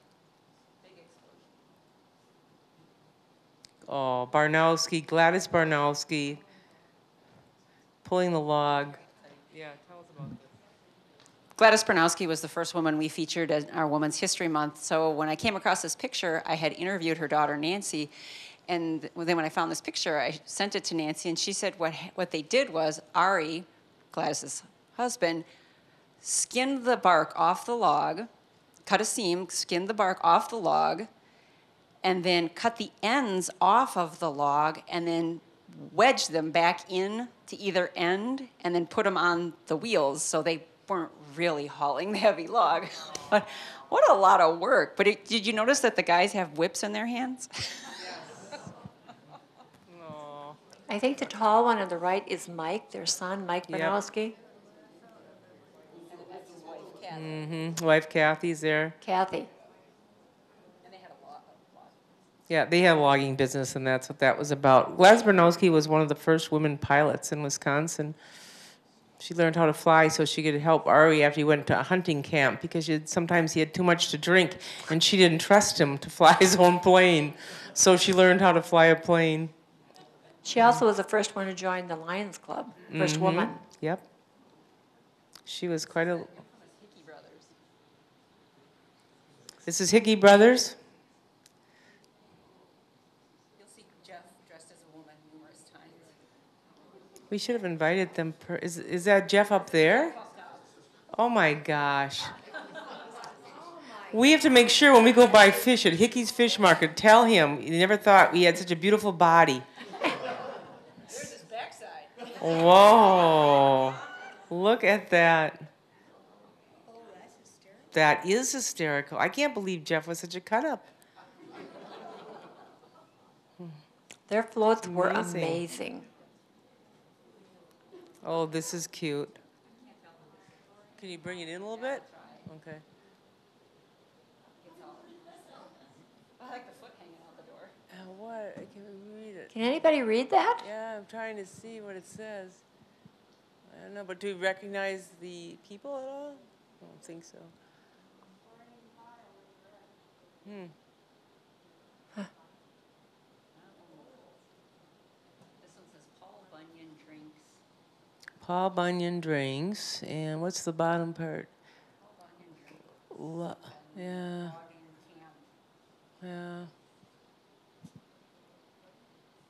Oh, Barnowski, Gladys Barnowski, pulling the log. Yeah, tell us about this. Gladys Barnowski was the first woman we featured in our Women's History Month. So when I came across this picture, I had interviewed her daughter, Nancy. And then when I found this picture, I sent it to Nancy, and she said what they did was Ari, Gladys's husband, skinned the bark off the log, cut a seam, skinned the bark off the log, and then cut the ends off of the log, and then wedged them back in to either end, and then put them on the wheels so they weren't really hauling the heavy log. But what a lot of work. But did you notice that the guys have whips in their hands? I think the tall one on the right is Mike, their son, Mike Yep. Barnowski. Mm-hmm. Wife Kathy's there. Kathy. Yeah, they had a logging business, and that's what that was about. Gladys Barnowski was one of the first women pilots in Wisconsin. She learned how to fly so she could help Ari after he went to a hunting camp because sometimes he had too much to drink, and she didn't trust him to fly his own plane. So she learned how to fly a plane. She also was the first one to join the Lions Club, 1st woman. Yep. She was quite a... This is Hickey Brothers. You'll see Jeff dressed as a woman numerous times. We should have invited them. Is that Jeff up there? Oh my gosh. We have to make sure when we go buy fish at Hickey's Fish Market, tell him you never thought we had such a beautiful body. There's his backside. Whoa. Look at that. That is hysterical. I can't believe Jeff was such a cut-up. Their floats were Amazing. amazing. Oh, this is cute. Can you bring it in a little bit? Okay. I like the foot hanging out the door. What? I can't read it. Can anybody read that? Yeah, I'm trying to see what it says. I don't know, but do you recognize the people at all? I don't think so. This one says Paul Bunyan drinks. Paul Bunyan drinks, and what's the bottom part? Paul Bunyan drinks. Yeah, Logging camp. yeah.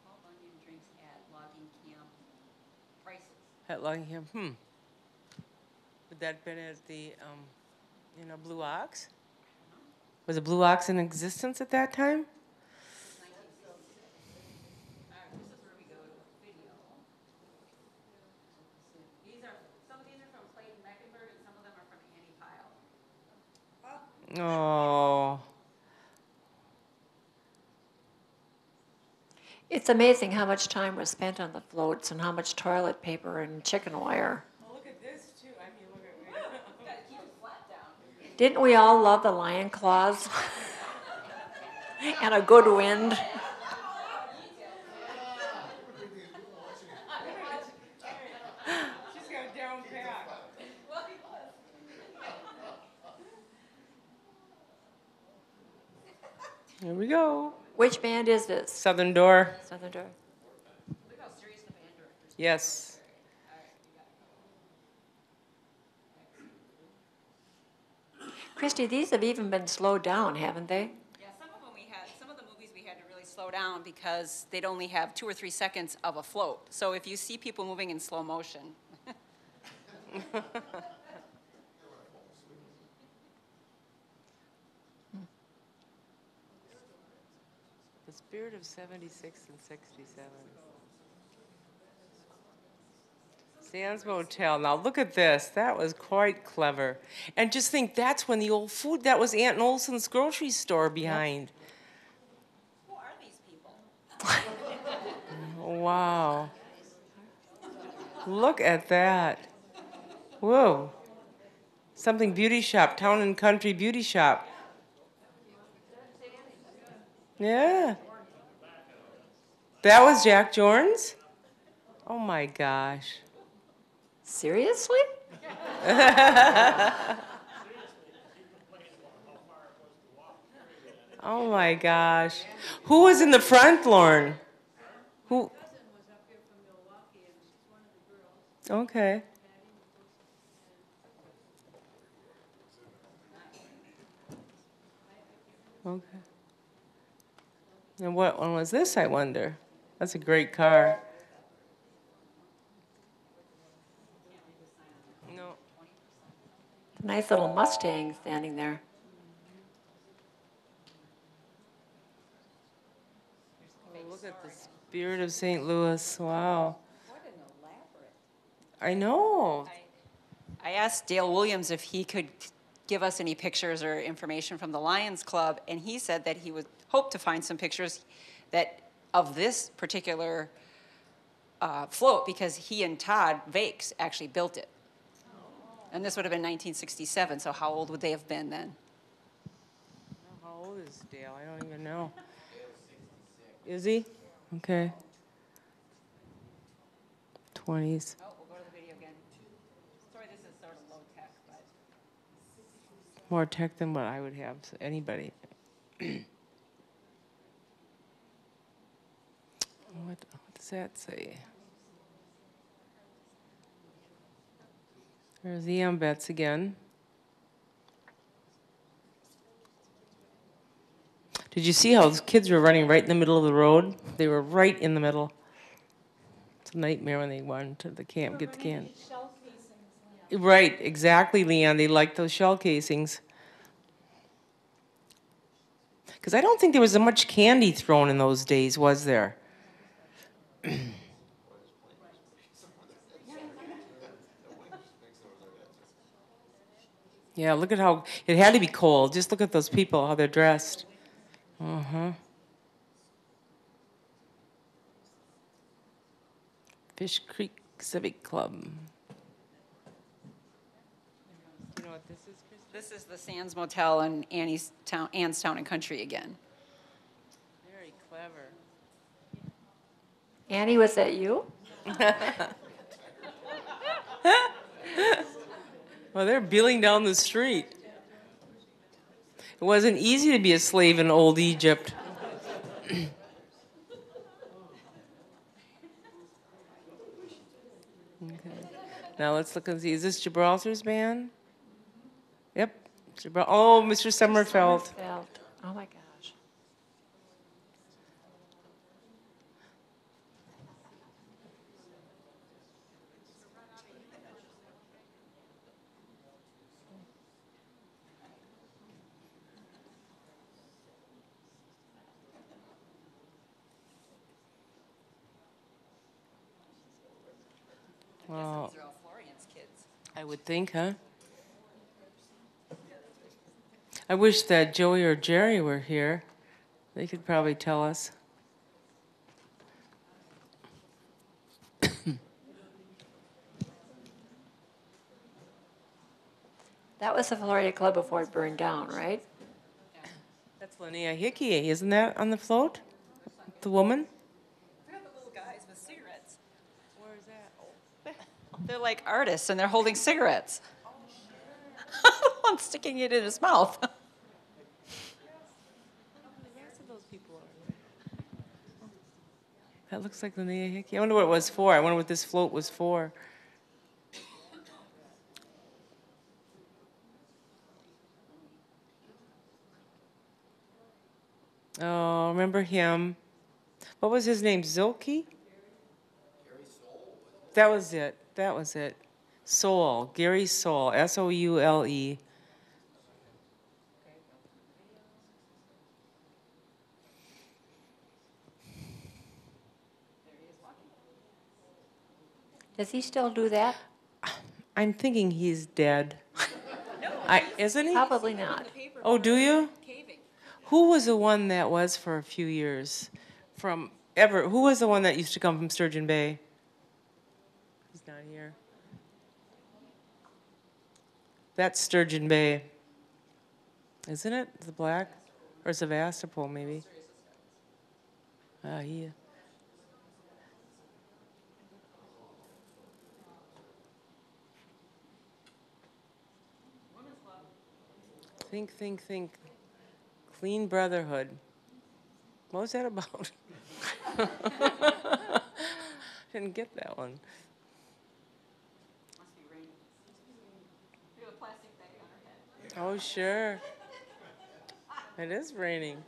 Paul Bunyan drinks at logging camp. Prices. At Lockingham, Would that have been at the, Blue Ox? Was a Blue Ox in existence at that time? This is where we go to video. Some of these are from Clayton Mecklenburg and some of them are from Annie Peil. Oh, It's amazing how much time was spent on the floats and how much toilet paper and chicken wire. well, look at this too. I mean, look at Gotta keep it flat down. Didn't we all love the lion claws? And a good wind. She's got it down pat. Here we go. Which band is this? Southern Door. Southern Door. Look how serious the band director is. Yes. Christy, these have even been slowed down, haven't they? Yeah, some of the movies we had to really slow down because they'd only have 2 or 3 seconds of a float. So if you see people moving in slow motion. The spirit of 76 and 67. Sands Motel. Now look at this. That was quite clever. And just think, that's when the old food, that was Aunt Olson's grocery store behind. Who are these people? Wow. Look at that. Whoa. Something beauty shop, Town and Country Beauty Shop. Yeah. That was Jack Jordan's? Oh my gosh. Seriously? Oh my gosh. Who was in the front, Lauren? Who? Okay. Okay. And what one was this, I wonder? That's a great car. No. Nice little Mustang standing there. Oh, look at the spirit of St. Louis. Wow. What an elaborate. I know. I asked Dale Williams if he could give us any pictures or information from the Lions Club, and he said that he would hope to find some pictures of this particular float because he and Todd Vakes actually built it. And this would have been 1967, so how old would they have been then? How old is Dale? I don't even know. Is he? Okay. 20s. Oh, we'll go to the video again. Sorry, this is sort of low tech, but More tech than what I would have, so anybody. What does that say? There's the AMVETS again. Did you see how those kids were running right in the middle of the road? They were right in the middle. It's a nightmare when they went to the camp, get the can. Right, exactly, Leon. They like those shell casings. Because I don't think there was much candy thrown in those days, was there? Yeah, look at how, it had to be cold. Just look at those people, how they're dressed. Uh-huh. Fish Creek Civic Club. You know what this is, Kristen? This is the Sands Motel in Ann's Town and Country again. Very clever. Annie, was that you? Well, they're billing down the street. It wasn't easy to be a slave in old Egypt. Okay. Now let's look and see. Is this Gibraltar's band? Yep. Oh, Mr. Sommerfeld. Oh my gosh. Well, I would think, huh? I wish that Joey or Jerry were here. They could probably tell us. That was the Florida Club before it burned down, right? That's Linnea Hickey, isn't that on the float? The woman? Look at the little guys with cigarettes. Where is that? They're like artists, and they're holding cigarettes. One sticking it in his mouth. That looks like Linnea Hickey. I wonder what it was for. I wonder what this float was for. Oh, remember him? What was his name? Zilke? That was it. That was it. Soule. Gary Soule. Soule. Does he still do that? I'm thinking he's dead. Isn't he? Probably not. Oh, do you? Who was the one that was for a few years? Who was the one that used to come from Sturgeon Bay? He's not here. That's Sturgeon Bay. Isn't it? The black? Or Sevastopol, maybe? Yeah. Think. Clean Brotherhood. What was that about? Didn't get that one. Must be raining. We have a plastic bag on our head. Oh, sure. It is raining.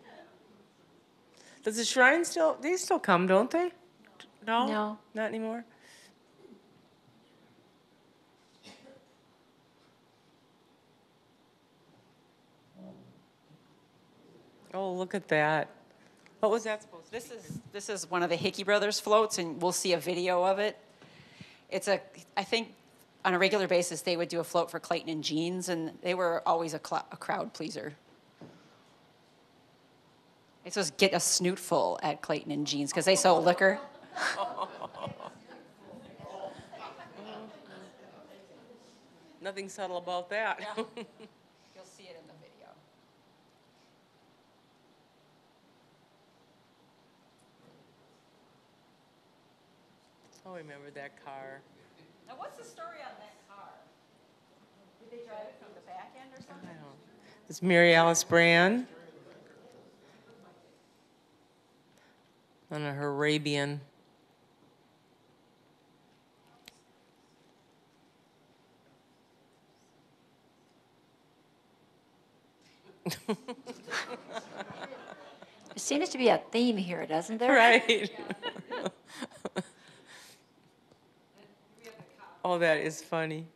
Does the shrine they still come, don't they? No? No. Not anymore? Oh, look at that. What was that supposed to be? This is one of the Hickey Brothers floats, and we'll see a video of it. I think on a regular basis they would do a float for Clayton and Jeans, and they were always a crowd pleaser. They supposed to get a snoot full at Clayton and Jeans because they sold liquor. Nothing subtle about that. Yeah. You'll see it in the video. Oh, I remember that car. Now, what's the story on that car? Did they drive it from the back end or something? I don't. It's Mary Alice Brand on a Arabian. seems to be a theme here, doesn't there? Right. Oh, that is funny.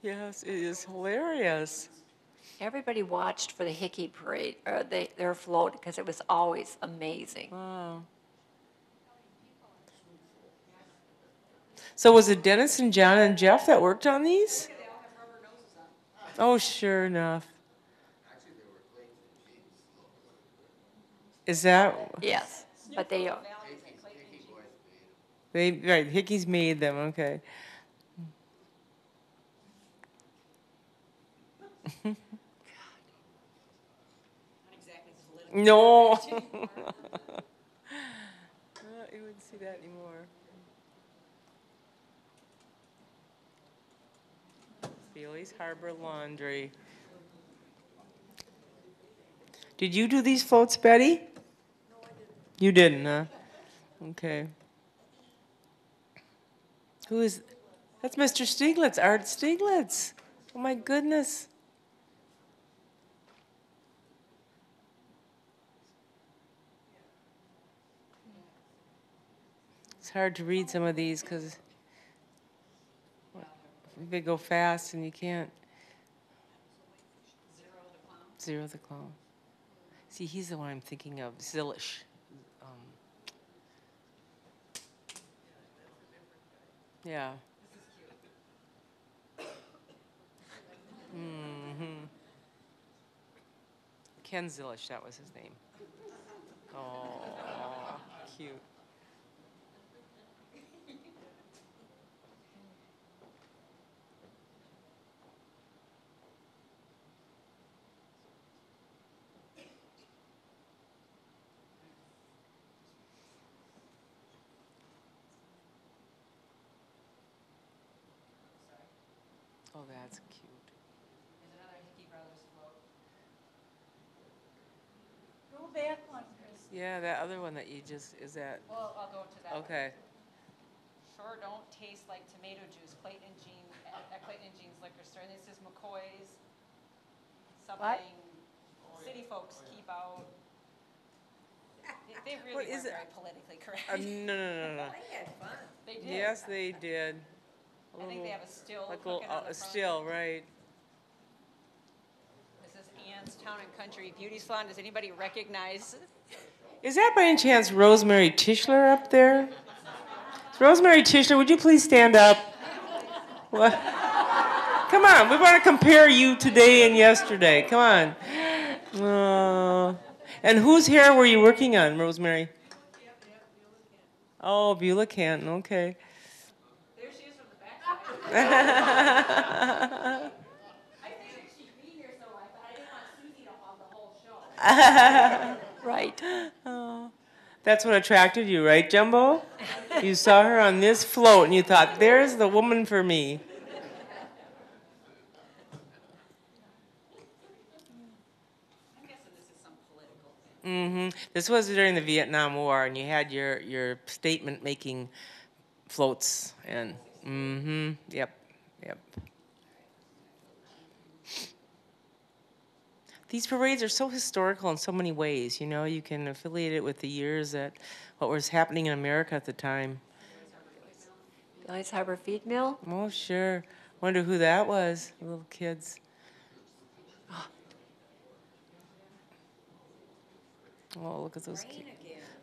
Yes, it is hilarious. Everybody watched for the Hickey Parade, or their float, because it was always amazing. Wow. So was it Dennis and John and Jeff that worked on these? Oh, sure enough. Is that? Yes, but they, Right, Hickey's made them, okay. No. You wouldn't see that anymore. Bailey's Harbor Laundry. Did you do these floats, Betty? No, I didn't. You didn't, huh? Okay. Who is? That's Mr. Stieglitz, Art Stieglitz. Oh my goodness. It's hard to read some of these because they go fast and you can't. Zero the Clown. See, he's the one I'm thinking of, Zillish. Yeah. Mm-hmm. Ken Zillish, that was his name. Oh, cute. Oh, that's cute. There's another Hickey Brothers float. Go back one, Chris. Yeah, that other one that you just, is that? Well, I'll go to that. Okay. Sure don't taste like tomato juice. Clayton and Jean at Clayton and Jean's liquor store. And this is McCoy's. Something city folks keep out. They really What is were it? very politically correct. No. They did. Yes, they did. I think they have a still. Like cooking on the a front. still, right. This is Ann's Town and Country Beauty Salon. Does anybody recognize? Is that by any chance Rosemary Tischler up there? Rosemary Tischler, would you please stand up? What? Come on, we want to compare you today and yesterday. Come on. And whose hair were you working on, Rosemary? Oh, Beulah Canton, okay. There she is from the back. I figured she'd be here, so I thought I didn't want Susie to hog the whole show. right. Oh, that's what attracted you, right, Jumbo? You saw her on this float and you thought, there's the woman for me. I'm guessing this is some political thing. Mm-hmm. This was during the Vietnam War, and you had your statement-making floats, and yep. These parades are so historical in so many ways. You know, you can affiliate it with the years that what was happening in America at the time. Bailey's Harbor Feed Mill. Oh, sure. Wonder who that was. The little kids. Oh, look at those kids.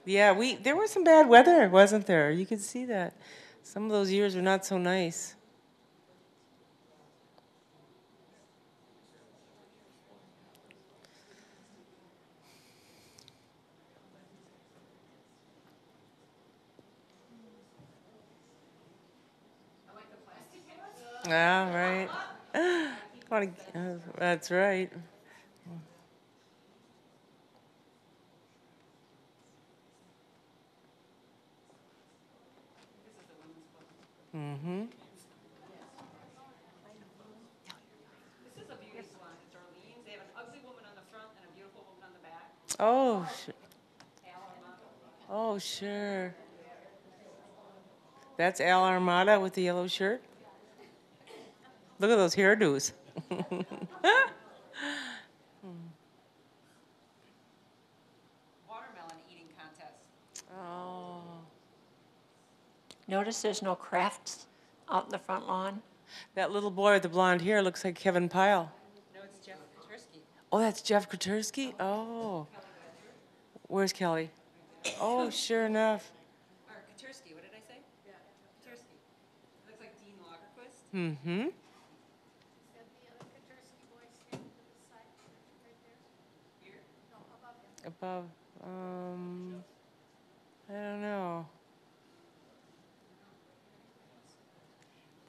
Yeah, there was some bad weather, wasn't there? You could see that. Some of those years were not so nice. Ah, right. That's right. Mm-hmm. This is a beauty salon. It's Orleans. They have an ugly woman on the front and a beautiful woman on the back. Oh, oh, sure. That's Al Armada with the yellow shirt? Look at those hairdos. Watermelon eating contest. Oh. Notice there's no crafts out in the front lawn. That little boy with the blonde hair looks like Kevin Peil. No, it's Jeff Kutersky. Oh, that's Jeff Kutersky? Oh. Where's Kelly? Oh, sure enough. Or Kutersky, what did I say? Yeah. Kutersky. Looks like Dean Lagerquist. Mm-hmm. Above, I don't know.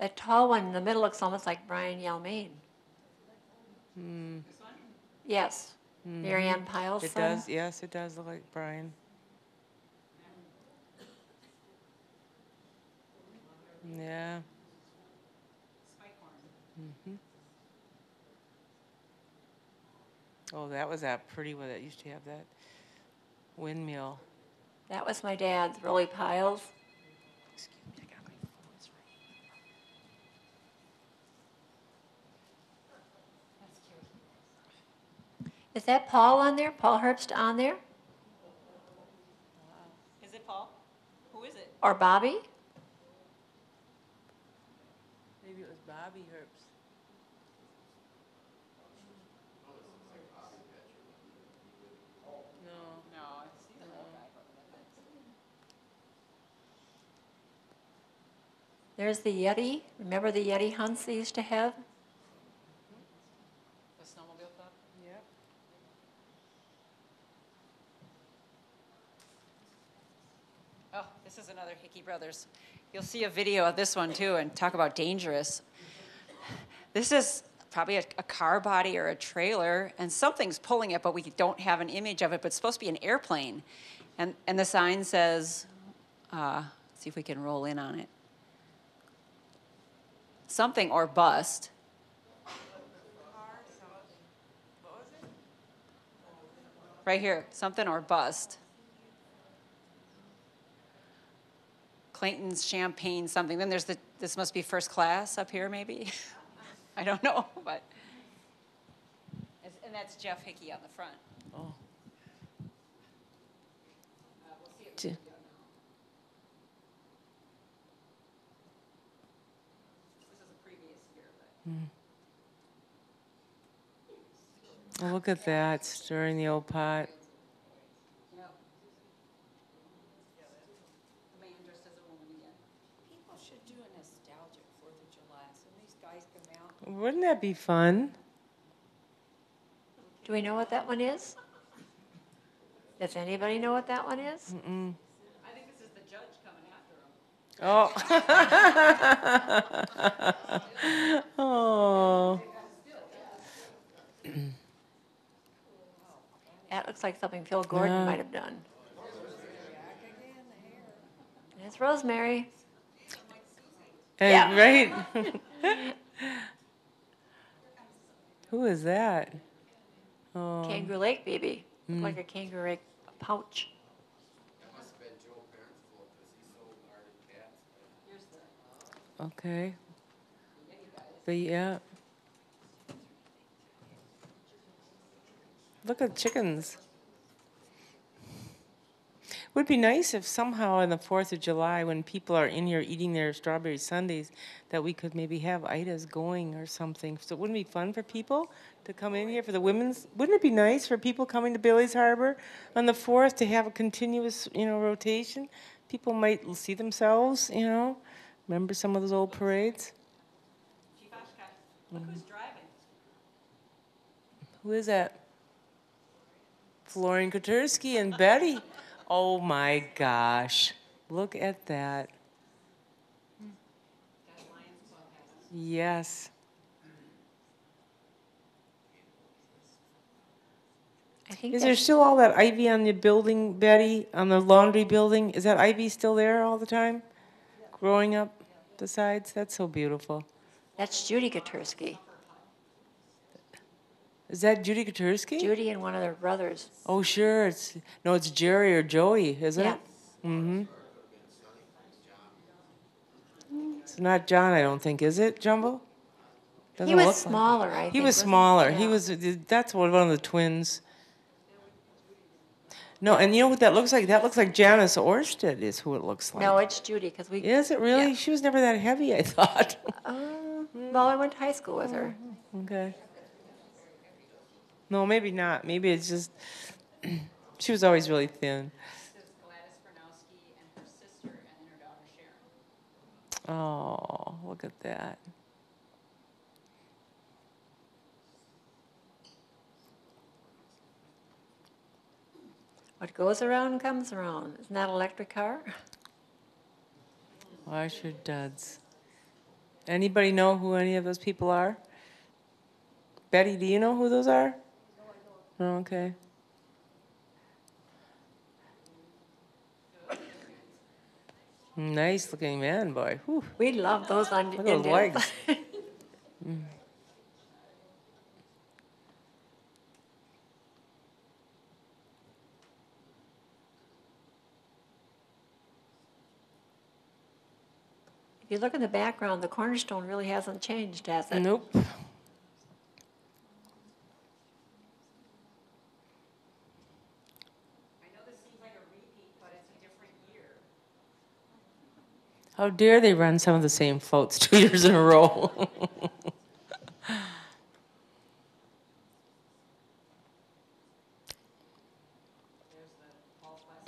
That tall one in the middle looks almost like Brian Yalmain. Hmm. Yes. Mary Ann Pyle's It son. does, yes, it does look like Brian. Yeah. Mm-hmm. Oh, that was that pretty one that used to have that windmill. That was my dad's, Rolly Pyle's. Excuse me, I got my phones right. Is that Paul on there? Paul Herbst on there? Is it Paul? Who is it? Or Bobby? Maybe it was Bobby Herbst. No, it's the little guy. There's the Yeti. Remember the Yeti hunts they used to have? The snowmobile club? Yep. Oh, this is another Hickey Brothers. You'll see a video of this one too, and talk about dangerous. This is probably a car body or a trailer, and something's pulling it, but we don't have an image of it, but it's supposed to be an airplane. And the sign says, let's see if we can roll in on it. Something or bust. Right here, something or bust. Clayton's champagne something. Then there's this must be first class up here maybe. I don't know, but. And that's Jeff Hickey on the front. Oh. We'll see it. This is a previous year, but. Oh, look at that, stirring the old pot. Yep. The man dressed as a woman again. People should do a nostalgic 4th of July, so these guys come out. Wouldn't that be fun? Do we know what that one is? Does anybody know what that one is? Mm-mm. I think this is the judge coming after him. Oh. Oh. That looks like something Phil Gordon Yeah. might have done. It's Rosemary. And, Yeah. Right? Who is that? Oh. Kangaroo Lake baby. Looked like a kangaroo lake pouch. Okay. But yeah. Look at chickens. Would be nice if somehow on the 4th of July, when people are in here eating their strawberry sundaes, that we could maybe have Ida's going or something. So wouldn't it be fun for people to come in here for the women's? Wouldn't it be nice for people coming to Bailey's Harbor on the 4th to have a continuous, rotation? People might see themselves, remember some of those old parades. Chief Oshkosh, look who's driving. Who is that? Florian Kutersky and Betty. Oh my gosh. Look at that. Yes. I think Is there still all that ivy on the building, Betty, on the laundry building? Is that ivy still there all the time? Growing up the sides? That's so beautiful. that's Judy Kutersky. Is that Judy Kutersky? Judy and one of their brothers. Oh, sure. It's Jerry or Joey, isn't Yeah. it? Mm-hmm. It's not John, I don't think, is it, Jumbo? Doesn't He was look like- smaller, I think. He was wasn't smaller. Yeah. He was, that's one of the twins. No, and you know what that looks like? That looks like Janice Orsted is who it looks like. No, it's Judy, because we. Is it really? Yeah. She was never that heavy, I thought. Well, I went to high school with her. Okay. No, maybe not. Maybe it's just, she was always really thin. This is Gladys Franowski and her sister and then her daughter Sharon. Oh, look at that. What goes around comes around. Isn't that an electric car? Wash your duds. Anybody know who any of those people are? Betty, do you know who those are? No, I don't. Oh, okay. Nice looking man, boy. Whew. We love those on Look at those Indians. legs. If you look in the background, the cornerstone really hasn't changed, has it? Nope. I know this seems like a repeat, but it's a different year. How dare they run some of the same floats 2 years in a row?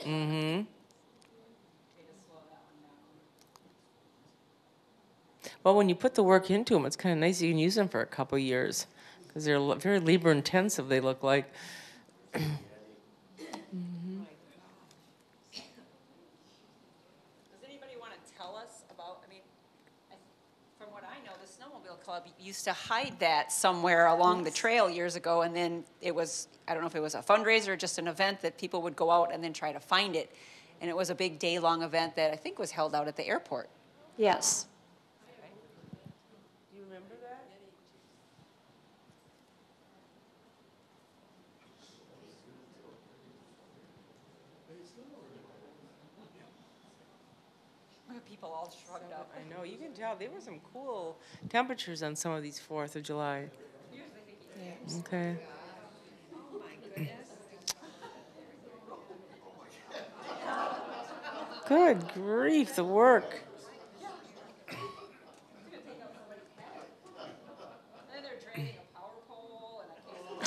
Mm-hmm. Well, when you put the work into them, it's kind of nice. You can use them for a couple years because they're very labor intensive. They look like. Does anybody want to tell us about, from what I know, the Snowmobile Club used to hide that somewhere along the trail years ago, and then it was, I don't know if it was a fundraiser or just an event that people would go out and then try to find it. And it was a big day-long event that I think was held out at the airport. Yes. Do you remember that? People all shrugged up. I know, you can tell there were some cool temperatures on some of these 4th of July. Okay. Good grief, the work.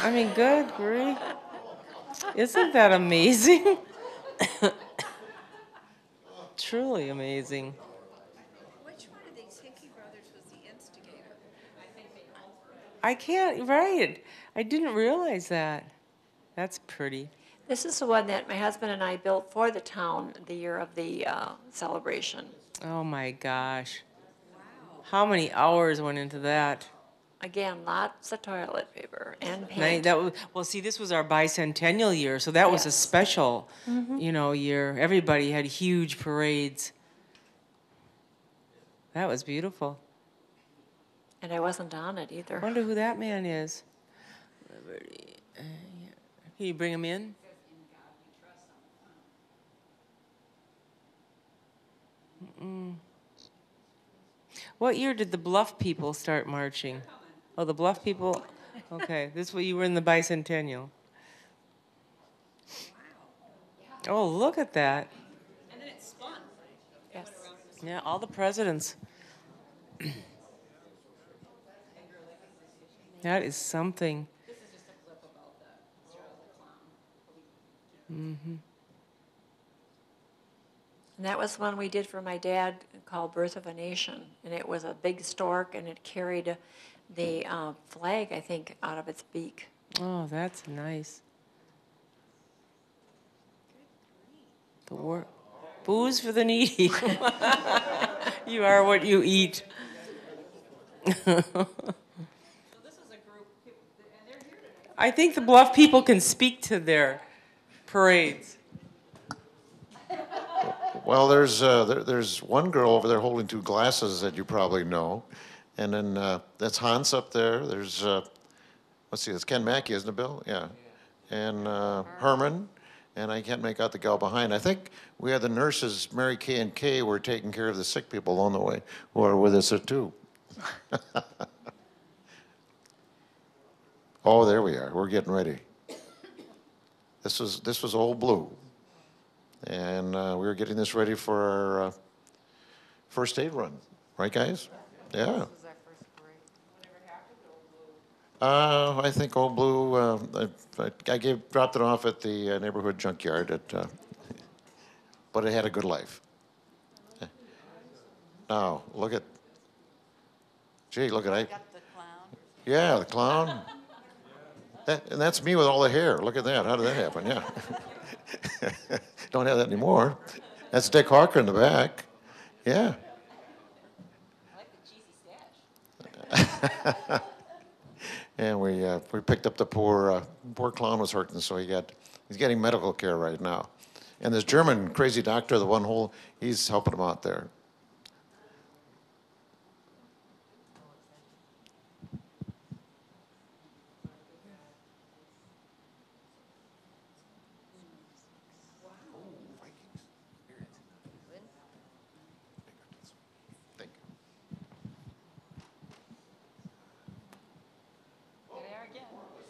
I mean, good grief. Isn't that amazing? Truly amazing. Which one of these Hickey brothers was the instigator? I think they all were. I can't, right. I didn't realize that. That's pretty. This is the one that my husband and I built for the town the year of the celebration. Oh my gosh. Wow. How many hours went into that? Again, lots of toilet paper and Nice. paint. That was, well, see, this was our bicentennial year, so that was a Yes. special, year. Everybody had huge parades. That was beautiful. And I wasn't on it either. I wonder who that man is. Liberty. Can you bring him in? What year did the Bluff people start marching? Oh, the Bluff people? Okay, this way you were in the bicentennial. Oh, look at that. And then it spun. Yes. Yeah, all the presidents. That is something. This is just a clip about the clown. And that was one we did for my dad called Birth of a Nation. And it was a big stork, and it carried the flag, I think, out of its beak. Oh, that's nice. The work. Booze for the needy. You are what you eat. I think the Bluff people can speak to their parades. Well, there's one girl over there holding two glasses that you probably know, and then that's Hans up there. There's let's see, it's Ken Mackey, isn't it, Bill? Yeah, and Herman, and I can't make out the gal behind. I think we had the nurses, Mary Kay and Kay, were taking care of the sick people along the way, who are with us too. Oh, there we are. We're getting ready. This was Old Blue, and we were getting this ready for our first aid run, right, guys? Yeah. I think Old Blue. I dropped it off at the neighborhood junkyard, but it had a good life. Now look at. Gee, look at I. Yeah, the clown. And that's me with all the hair. Look at that. How did that happen? Yeah. Don't have that anymore. That's Dick Harker in the back. Yeah. And we picked up the poor clown was hurting, so he's getting medical care right now. And this German crazy doctor, the one hole, he's helping him out there.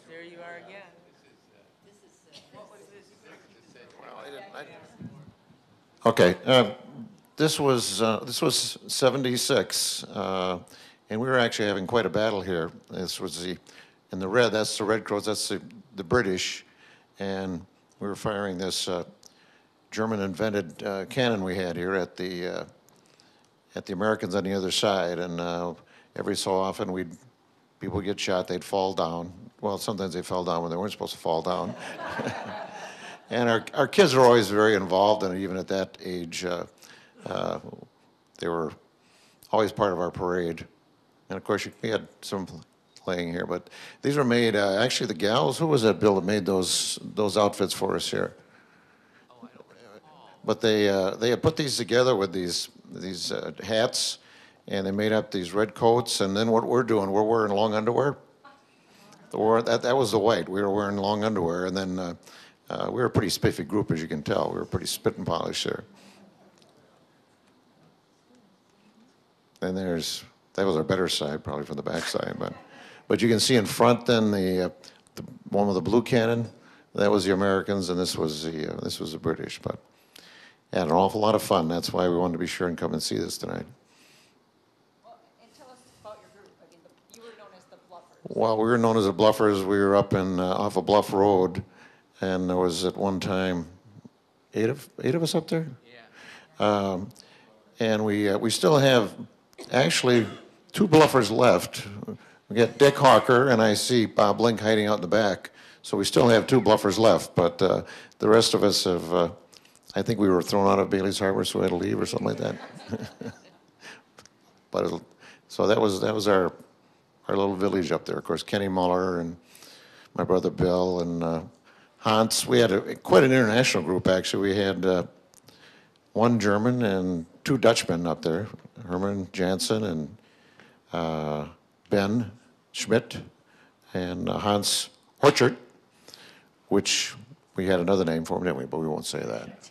There you are again. Okay, this was 76, and we were actually having quite a battle here. This was in the red. That's the Redcoats. That's the British, and we were firing this German-invented cannon we had here at the Americans on the other side, and every so often people would get shot. They'd fall down. Well, sometimes they fell down when they weren't supposed to fall down. And our kids were always very involved in it, even at that age. They were always part of our parade. And of course, we had some playing here, but these were made, actually the gals, who was that, Bill, that made those outfits for us here? But they had put these together with these hats, and they made up these red coats, and then what we're doing, we're wearing long underwear. That was the white. We were wearing long underwear, and then we were a pretty spiffy group, as you can tell. We were pretty spit and polish there. And that was our better side, probably from the back side. But you can see in front then the one with the blue cannon. That was the Americans, and this was the British. But had an awful lot of fun. That's why we wanted to be sure and come and see this tonight. Well, and tell us about your group. I mean, you were known as the Bluffers. Well, we were known as the Bluffers. We were up off of Bluff Road. And there was at one time eight of us up there. Yeah. And we still have actually 2 Bluffers left. We got Dick Hawker, and I see Bob Link hiding out in the back. So we still have 2 Bluffers left, but the rest of us have. I think we were thrown out of Bailey's Harbor, so we had to leave or something like that. So that was our little village up there. Of course, Kenny Muller and my brother Bill and. Hans, we had quite an international group, actually. We had 1 German and 2 Dutchmen up there, Herman Jansen and Ben Schmidt and Hans Orchard, which we had another name for him, didn't we? But we won't say that.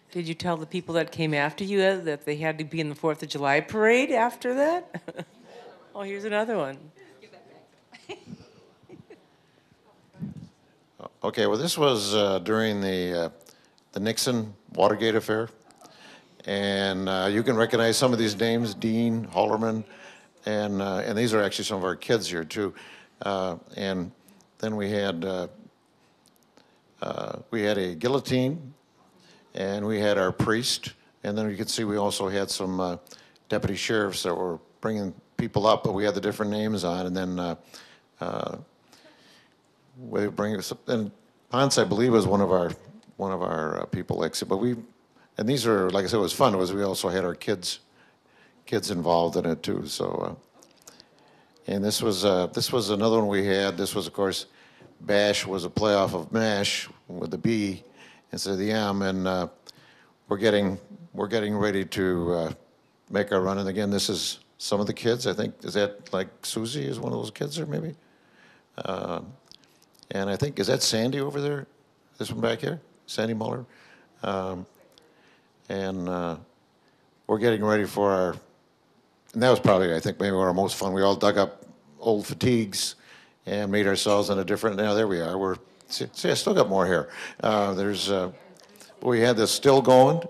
Did you tell the people that came after you that they had to be in the 4th of July parade after that? Oh, here's another one. Okay, well, this was during the Nixon Watergate affair. And you can recognize some of these names, Dean, Hallerman, and these are actually some of our kids here, too. And then we had a guillotine, and we had our priest, and then you can see we also had some deputy sheriffs that were bringing people up, but we had the different names on, and then we bring us up. And Ponce, I believe, was one of our people. And these are, like I said, it was fun. We also had our kids involved in it too. So, and this was another one we had. This was, of course, Bash was a playoff of MASH with the B instead of the M, and we're getting ready to make our run. And again, this is some of the kids. I think, is that like Susie is one of those kids there, maybe? And I think, is that Sandy over there? This one back here? Sandy Muller? And we're getting ready for our, and that was probably, I think, maybe our most fun. We all dug up old fatigues and made ourselves in a different, now there we are. See, I still got more hair. We had this still going,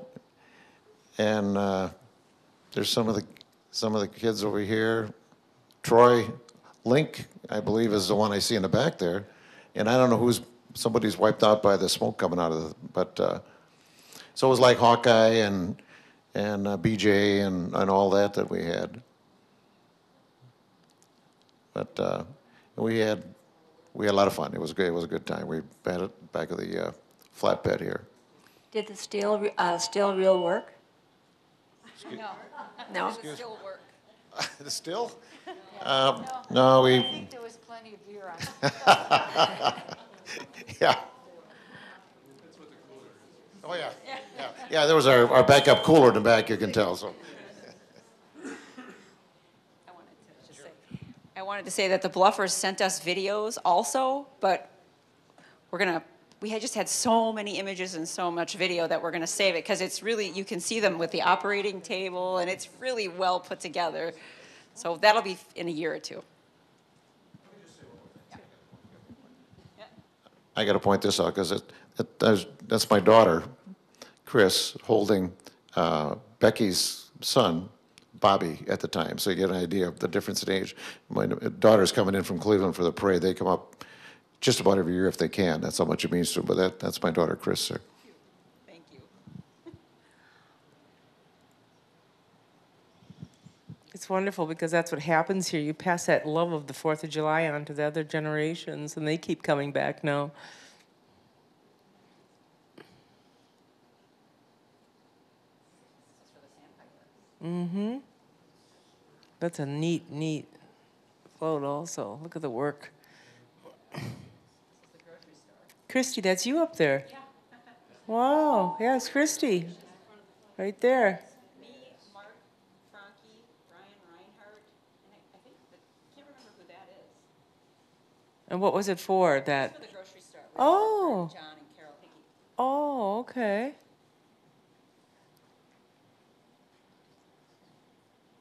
and there's some of the kids over here. Troy Link, I believe, is the one I see in the back there. And I don't know somebody's wiped out by the smoke coming out of but so it was like Hawkeye and BJ and all that we had. But we had a lot of fun. It was great. It was a good time. We had it back of the flatbed here. Did the steel reel work? No. No? Does it still work? The still? No, I think there was plenty of beer on it. Yeah. Oh, yeah. Yeah, there was our backup cooler in the back, you can tell. So. I wanted to say that the Bluffers sent us videos also, but we had just had so many images and so much video that we're going to save it because it's really, you can see them with the operating table and it's really well put together. So that'll be in a year or two. I got to point this out because that's my daughter, Chris, holding Becky's son, Bobby, at the time. So you get an idea of the difference in age. My daughter's coming in from Cleveland for the parade. They come up just about every year if they can. That's how much it means to them. But that's my daughter, Chris, sir. Thank you. It's wonderful because that's what happens here. You pass that love of the 4th of July on to the other generations, and they keep coming back now. Mm-hmm. That's a neat float also. Look at the work. Christy, that's you up there. Yeah. Wow. Yeah, it's Christy. Right there. Me, Mark, Frankie, Brian Reinhardt, and I can't remember who that is. And what was it for? That? For the grocery store. Oh. John and Carol Hickey. Oh, okay.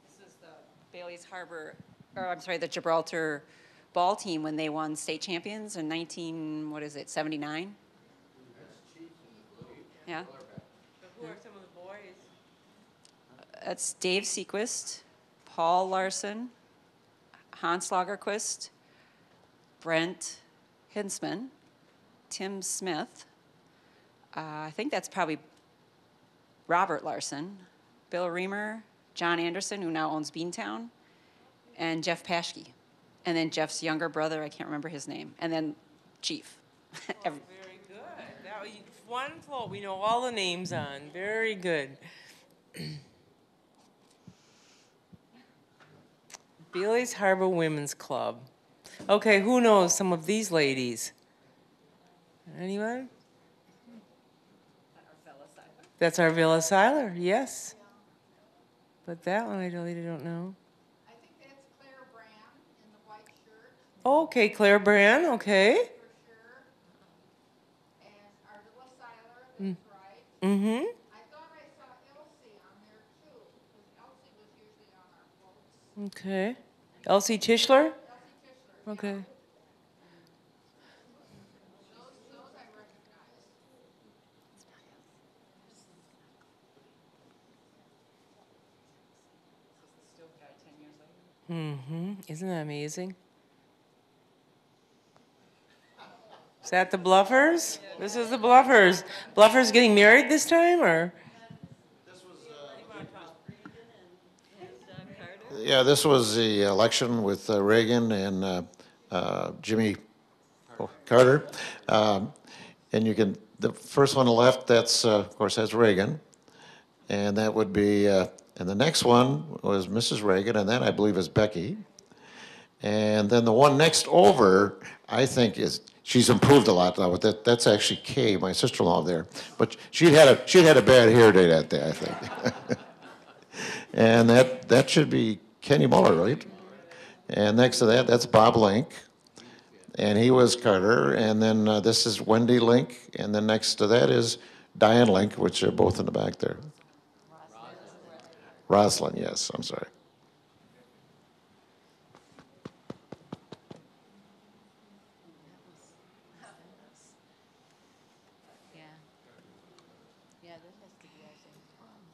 This is the Bailey's Harbor, the Gibraltar ball team when they won state champions in 79? Yeah. Who are some of the boys? That's Dave Sequist, Paul Larson, Hans Lagerquist, Brent Hinsman, Tim Smith. I think that's probably Robert Larson, Bill Reamer, John Anderson, who now owns Beantown, and Jeff Paschke. And then Jeff's younger brother, I can't remember his name, and then Chief. Oh, very good. That was one float we know all the names on. Very good. Bailey's Harbor Women's Club. Okay, who knows some of these ladies? Anyone? That's our Villa Seiler, yes. But that one I really don't know. I think that's Claire Brand in the white shirt. Okay, Claire Brand, okay. For sure. And our Villa Seiler, that's right. Mm-hmm. I thought I saw Elsie on there too, because Elsie was usually on our floats. Okay. Elsie Tischler? Elsie Tischler. Okay. Those I recognize. Mm-hmm. Isn't that amazing? Is that the Bluffers? This is the Bluffers. Bluffers getting married this time, or? Yeah, this was the election with Reagan and Jimmy Carter. And the first one on the left, that's, of course, that's Reagan. And that would be, and the next one was Mrs. Reagan, and that, I believe, is Becky. And then the one next over, I think, she's improved a lot now, but that's actually Kay, my sister-in-law there. But she'd had a bad hair day that day, I think. And that should be Kenny Muller, right? And next to that, that's Bob Link. and he was Carter. And then this is Wendy Link, and then next to that is Diane Link, which are both in the back there. Rosalind, yes, I'm sorry.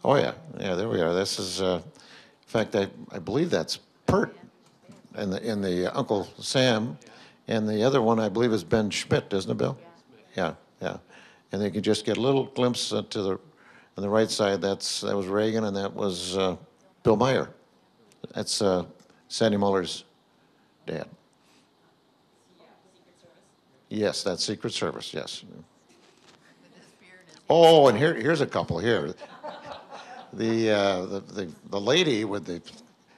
Oh, yeah, yeah, there we are. This is, in fact, I believe that's Pert in the Uncle Sam, and the other one I believe is Ben Schmidt, isn't it, Bill? Yeah, yeah. And they could just get a little glimpse to the on the right side. That was Reagan, and that was Bill Meyer. That's Sandy Muller's dad. Yes, that's Secret Service. Yes. Oh, and here's a couple here. The lady with the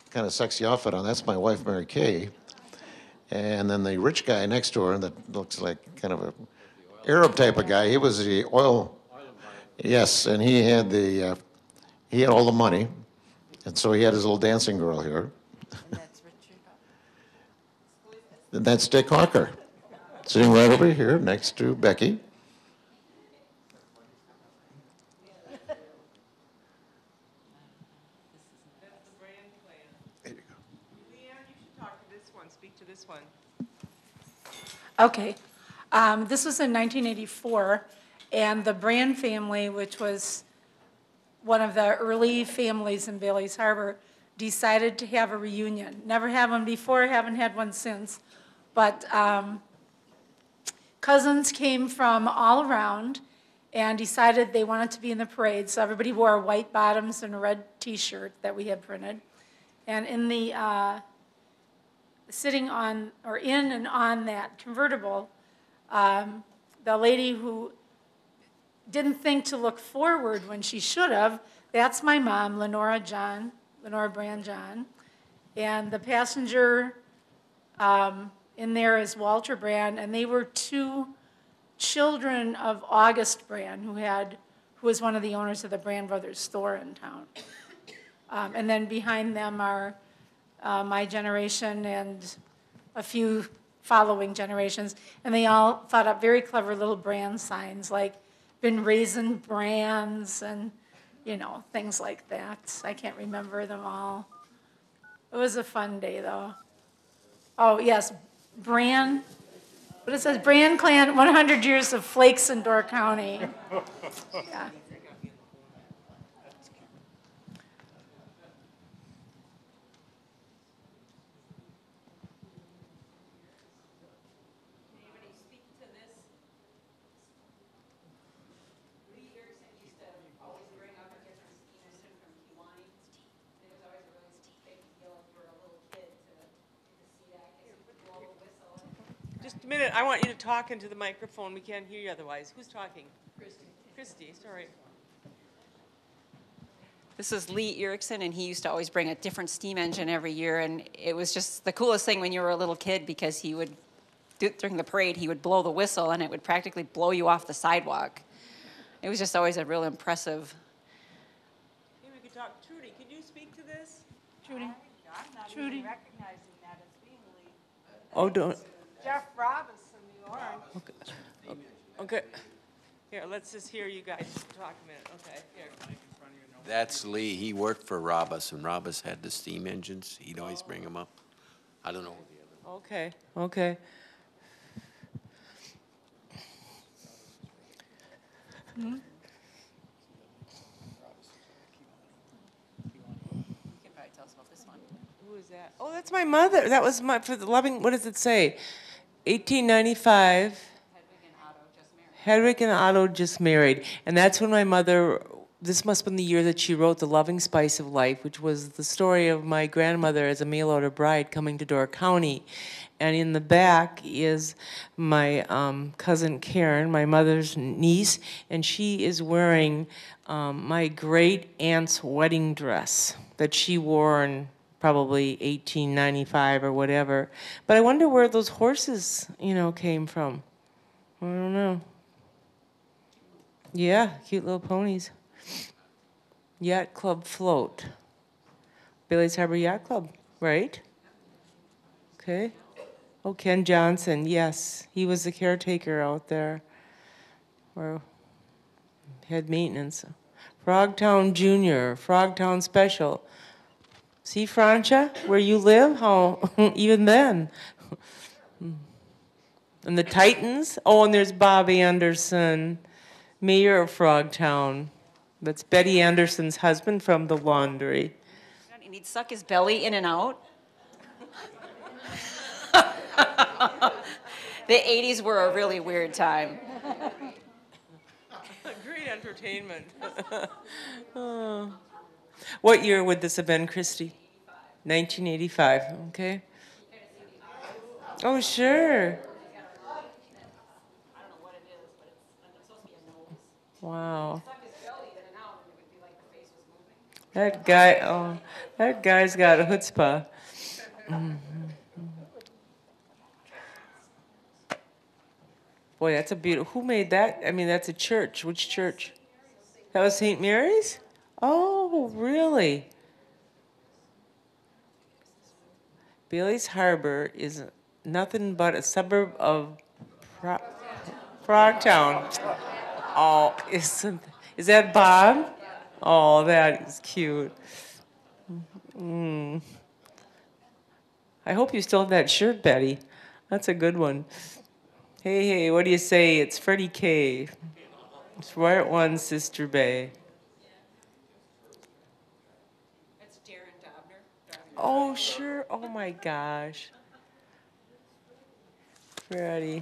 kind of sexy outfit on, that's my wife, Mary Kay. And then the rich guy next to her that looks like kind of a Arab type of guy, he was the oil, yes, and he had all the money, and so he had his little dancing girl here. And that's Dick Hawker, sitting right over here next to Becky. Speak to this one. Okay. This was in 1984, and the Brand family, which was one of the early families in Bailey's Harbor, decided to have a reunion. Never had one before, haven't had one since. But cousins came from all around and decided they wanted to be in the parade, so everybody wore white bottoms and a red T-shirt that we had printed. And in the sitting on, or in and on that convertible, the lady who didn't think to look forward when she should have, that's my mom, Lenora Brand John. And the passenger in there is Walter Brand, and they were two children of August Brand, who was one of the owners of the Brand Brothers store in town. And then behind them are my generation and a few following generations, and they all thought up very clever little brand signs, like been raisin brands and, things like that. I can't remember them all. It was a fun day, though. Oh, yes, Brand, what it says, Brand Clan, 100 years of flakes in Door County. Yeah. Just a minute, I want you to talk into the microphone. We can't hear you otherwise. Who's talking? Christy, sorry. This is Lee Erickson, and he used to always bring a different steam engine every year, and it was just the coolest thing when you were a little kid, because he would, during the parade, he would blow the whistle, and it would practically blow you off the sidewalk. It was just always a real impressive. Maybe we could talk. Trudy, could you speak to this? Trudy. I'm not Trudy. even recognizing that as being Lee. Oh, don't. Jeff Robinson, the orange. Okay. Here, let's just hear you guys talk a minute. Okay, here. That's Lee. He worked for Robus, and Robus had the steam engines. He'd always bring them up. I don't know the other. Okay, okay. You can probably tell us about this one. Who is that? Oh, that's my mother. That was for the loving, what does it say? 1895. Hedwig and Otto just married. And that's when my mother, this must have been the year that she wrote The Loving Spice of Life, which was the story of my grandmother as a mail-order bride coming to Door County. And in the back is my cousin Karen, my mother's niece, and she is wearing my great aunt's wedding dress that she wore in probably 1895 or whatever. But I wonder where those horses, came from. I don't know. Yeah, cute little ponies. Yacht Club float. Bailey's Harbor Yacht Club, right? Okay. Oh, Ken Johnson, yes. He was the caretaker out there, or head maintenance. Frogtown Junior, Frogtown Special. See, Francia, where you live? How, even then. And the Titans? Oh, and there's Bob Anderson, mayor of Frogtown. That's Betty Anderson's husband from the Laundry. And he'd suck his belly in and out. The 80s were a really weird time. Great entertainment. Oh. What year would this have been, Christy? 1985, okay. Oh, sure. Wow. That guy, oh, that guy's got a chutzpah. Mhm. Boy, that's a beautiful, who made that? I mean, that's a church. Which church? That was St. Mary's? Oh, really? Bailey's Harbor is nothing but a suburb of Frogtown. Oh, is that Bob? Oh, that is cute. Mm. I hope you still have that shirt, Betty. That's a good one. Hey, hey, what do you say? It's Freddie K. Smart one, Sister Bay. That's Darren Dobner. Oh, sure. Oh, my gosh. Freddie.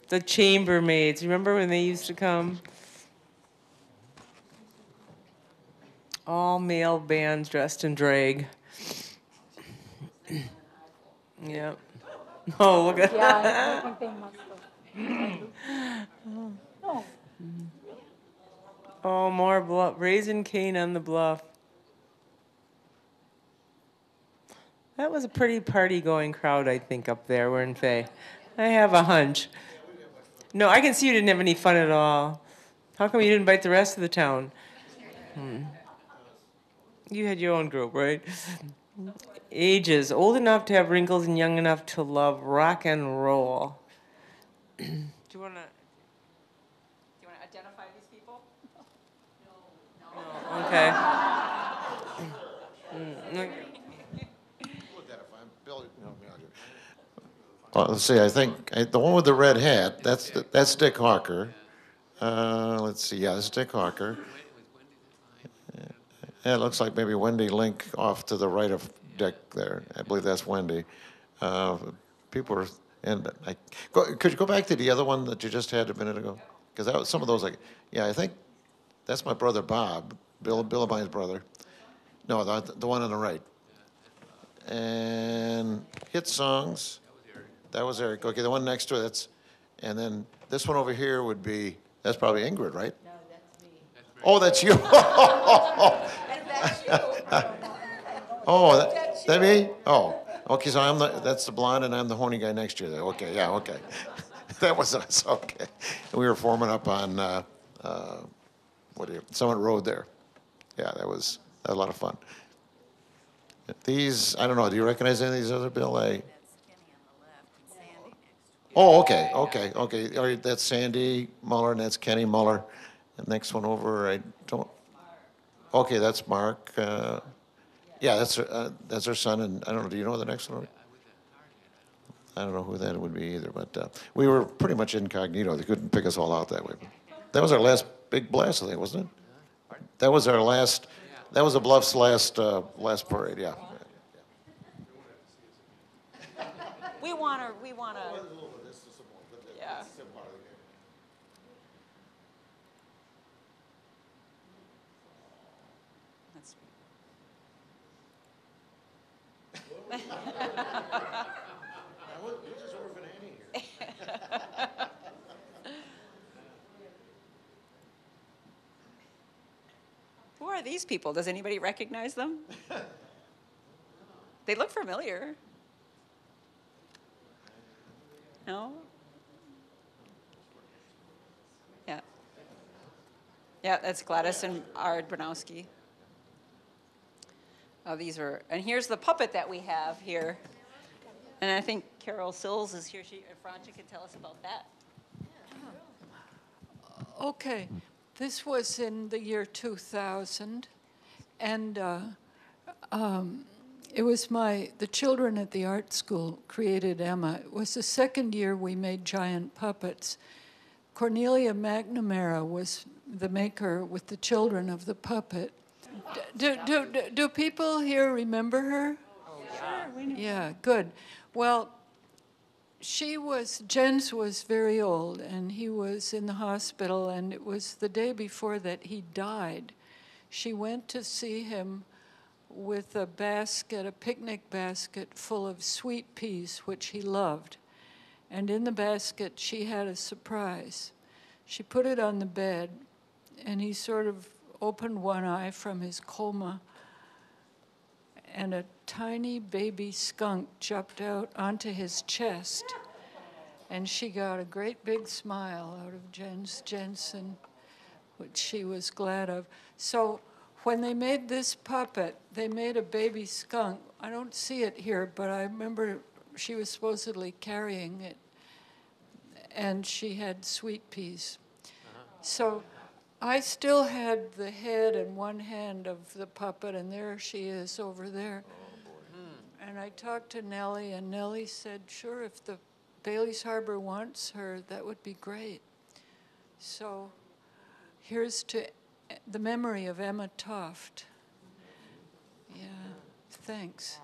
The chambermaids. Remember when they used to come? All male bands dressed in drag. Yep. Oh, look at Yeah, that. I think they must have. No. Oh, more bluff. Raising Cane on the Bluff. That was a pretty party-going crowd, I think, up there. We're in Fay. I have a hunch. No, I can see you didn't have any fun at all. How come you didn't invite the rest of the town? You had your own group, right? Ages. Old enough to have wrinkles and young enough to love rock and roll. Do you want to identify these people? No. Okay. Let's see, I think, the one with the red hat, that's Dick Hawker. Let's see, yeah, that's Dick Hawker. Yeah, it looks like maybe Wendy Link off to the right of Dick there. I believe that's Wendy. People are, could you go back to the other one that you just had a minute ago? Because some of those, yeah, I think that's my brother Bob, Bill and mine's brother. No, the one on the right. And hit songs. That was Eric. Okay, the one next to it, and then this one over here would be, that's probably Ingrid, right? No, that's me. Oh, that's you. And that's you. Oh, that me? Oh, okay, so that's the blonde and I'm the horny guy next to you there. Okay, yeah, okay. That was us, okay. And we were forming up on, Summit Road there. Yeah, that was a lot of fun. These, I don't know, do you recognize any of these other, Bill? Oh, okay. All right, that's Sandy Muller, and that's Kenny Muller. The next one over, I don't. Okay, that's Mark. Yeah, that's her son, and I don't know. Do you know the next one? I don't know who that would be either, but we were pretty much incognito. They couldn't pick us all out that way. That was our last big blast, I think, wasn't it? That was our last. That was the Bluff's last parade. Yeah. We want to. Yeah. That's Who are these people? Does anybody recognize them? They look familiar. No? Yeah. Yeah, that's Gladys and Ard Bronowski. Oh, these are, and here's the puppet that we have here. And I think Carol Sills is here. Francia can tell us about that. Okay, this was in the year 2000, and it was the children at the art school created Emma. It was the second year we made giant puppets. Cornelia McNamara was the maker with the children of the puppet. Do people here remember her? Oh, yeah. Sure, we know. Yeah, good. Well, Jens was very old, and he was in the hospital, and it was the day before that he died. She went to see him with a picnic basket full of sweet peas, which he loved. And in the basket, she had a surprise. She put it on the bed, and he sort of opened one eye from his coma, and a tiny baby skunk jumped out onto his chest. And she got a great big smile out of Jens Jensen, which she was glad of. So when they made this puppet, they made a baby skunk. I don't see it here, but I remember she was supposedly carrying it, and she had sweet peas. So I still had the head and one hand of the puppet, and there she is over there. And I talked to Nellie, and Nellie said, sure, if the Bailey's Harbor wants her, that would be great. So here's to the memory of Emma Toft. Yeah, thanks.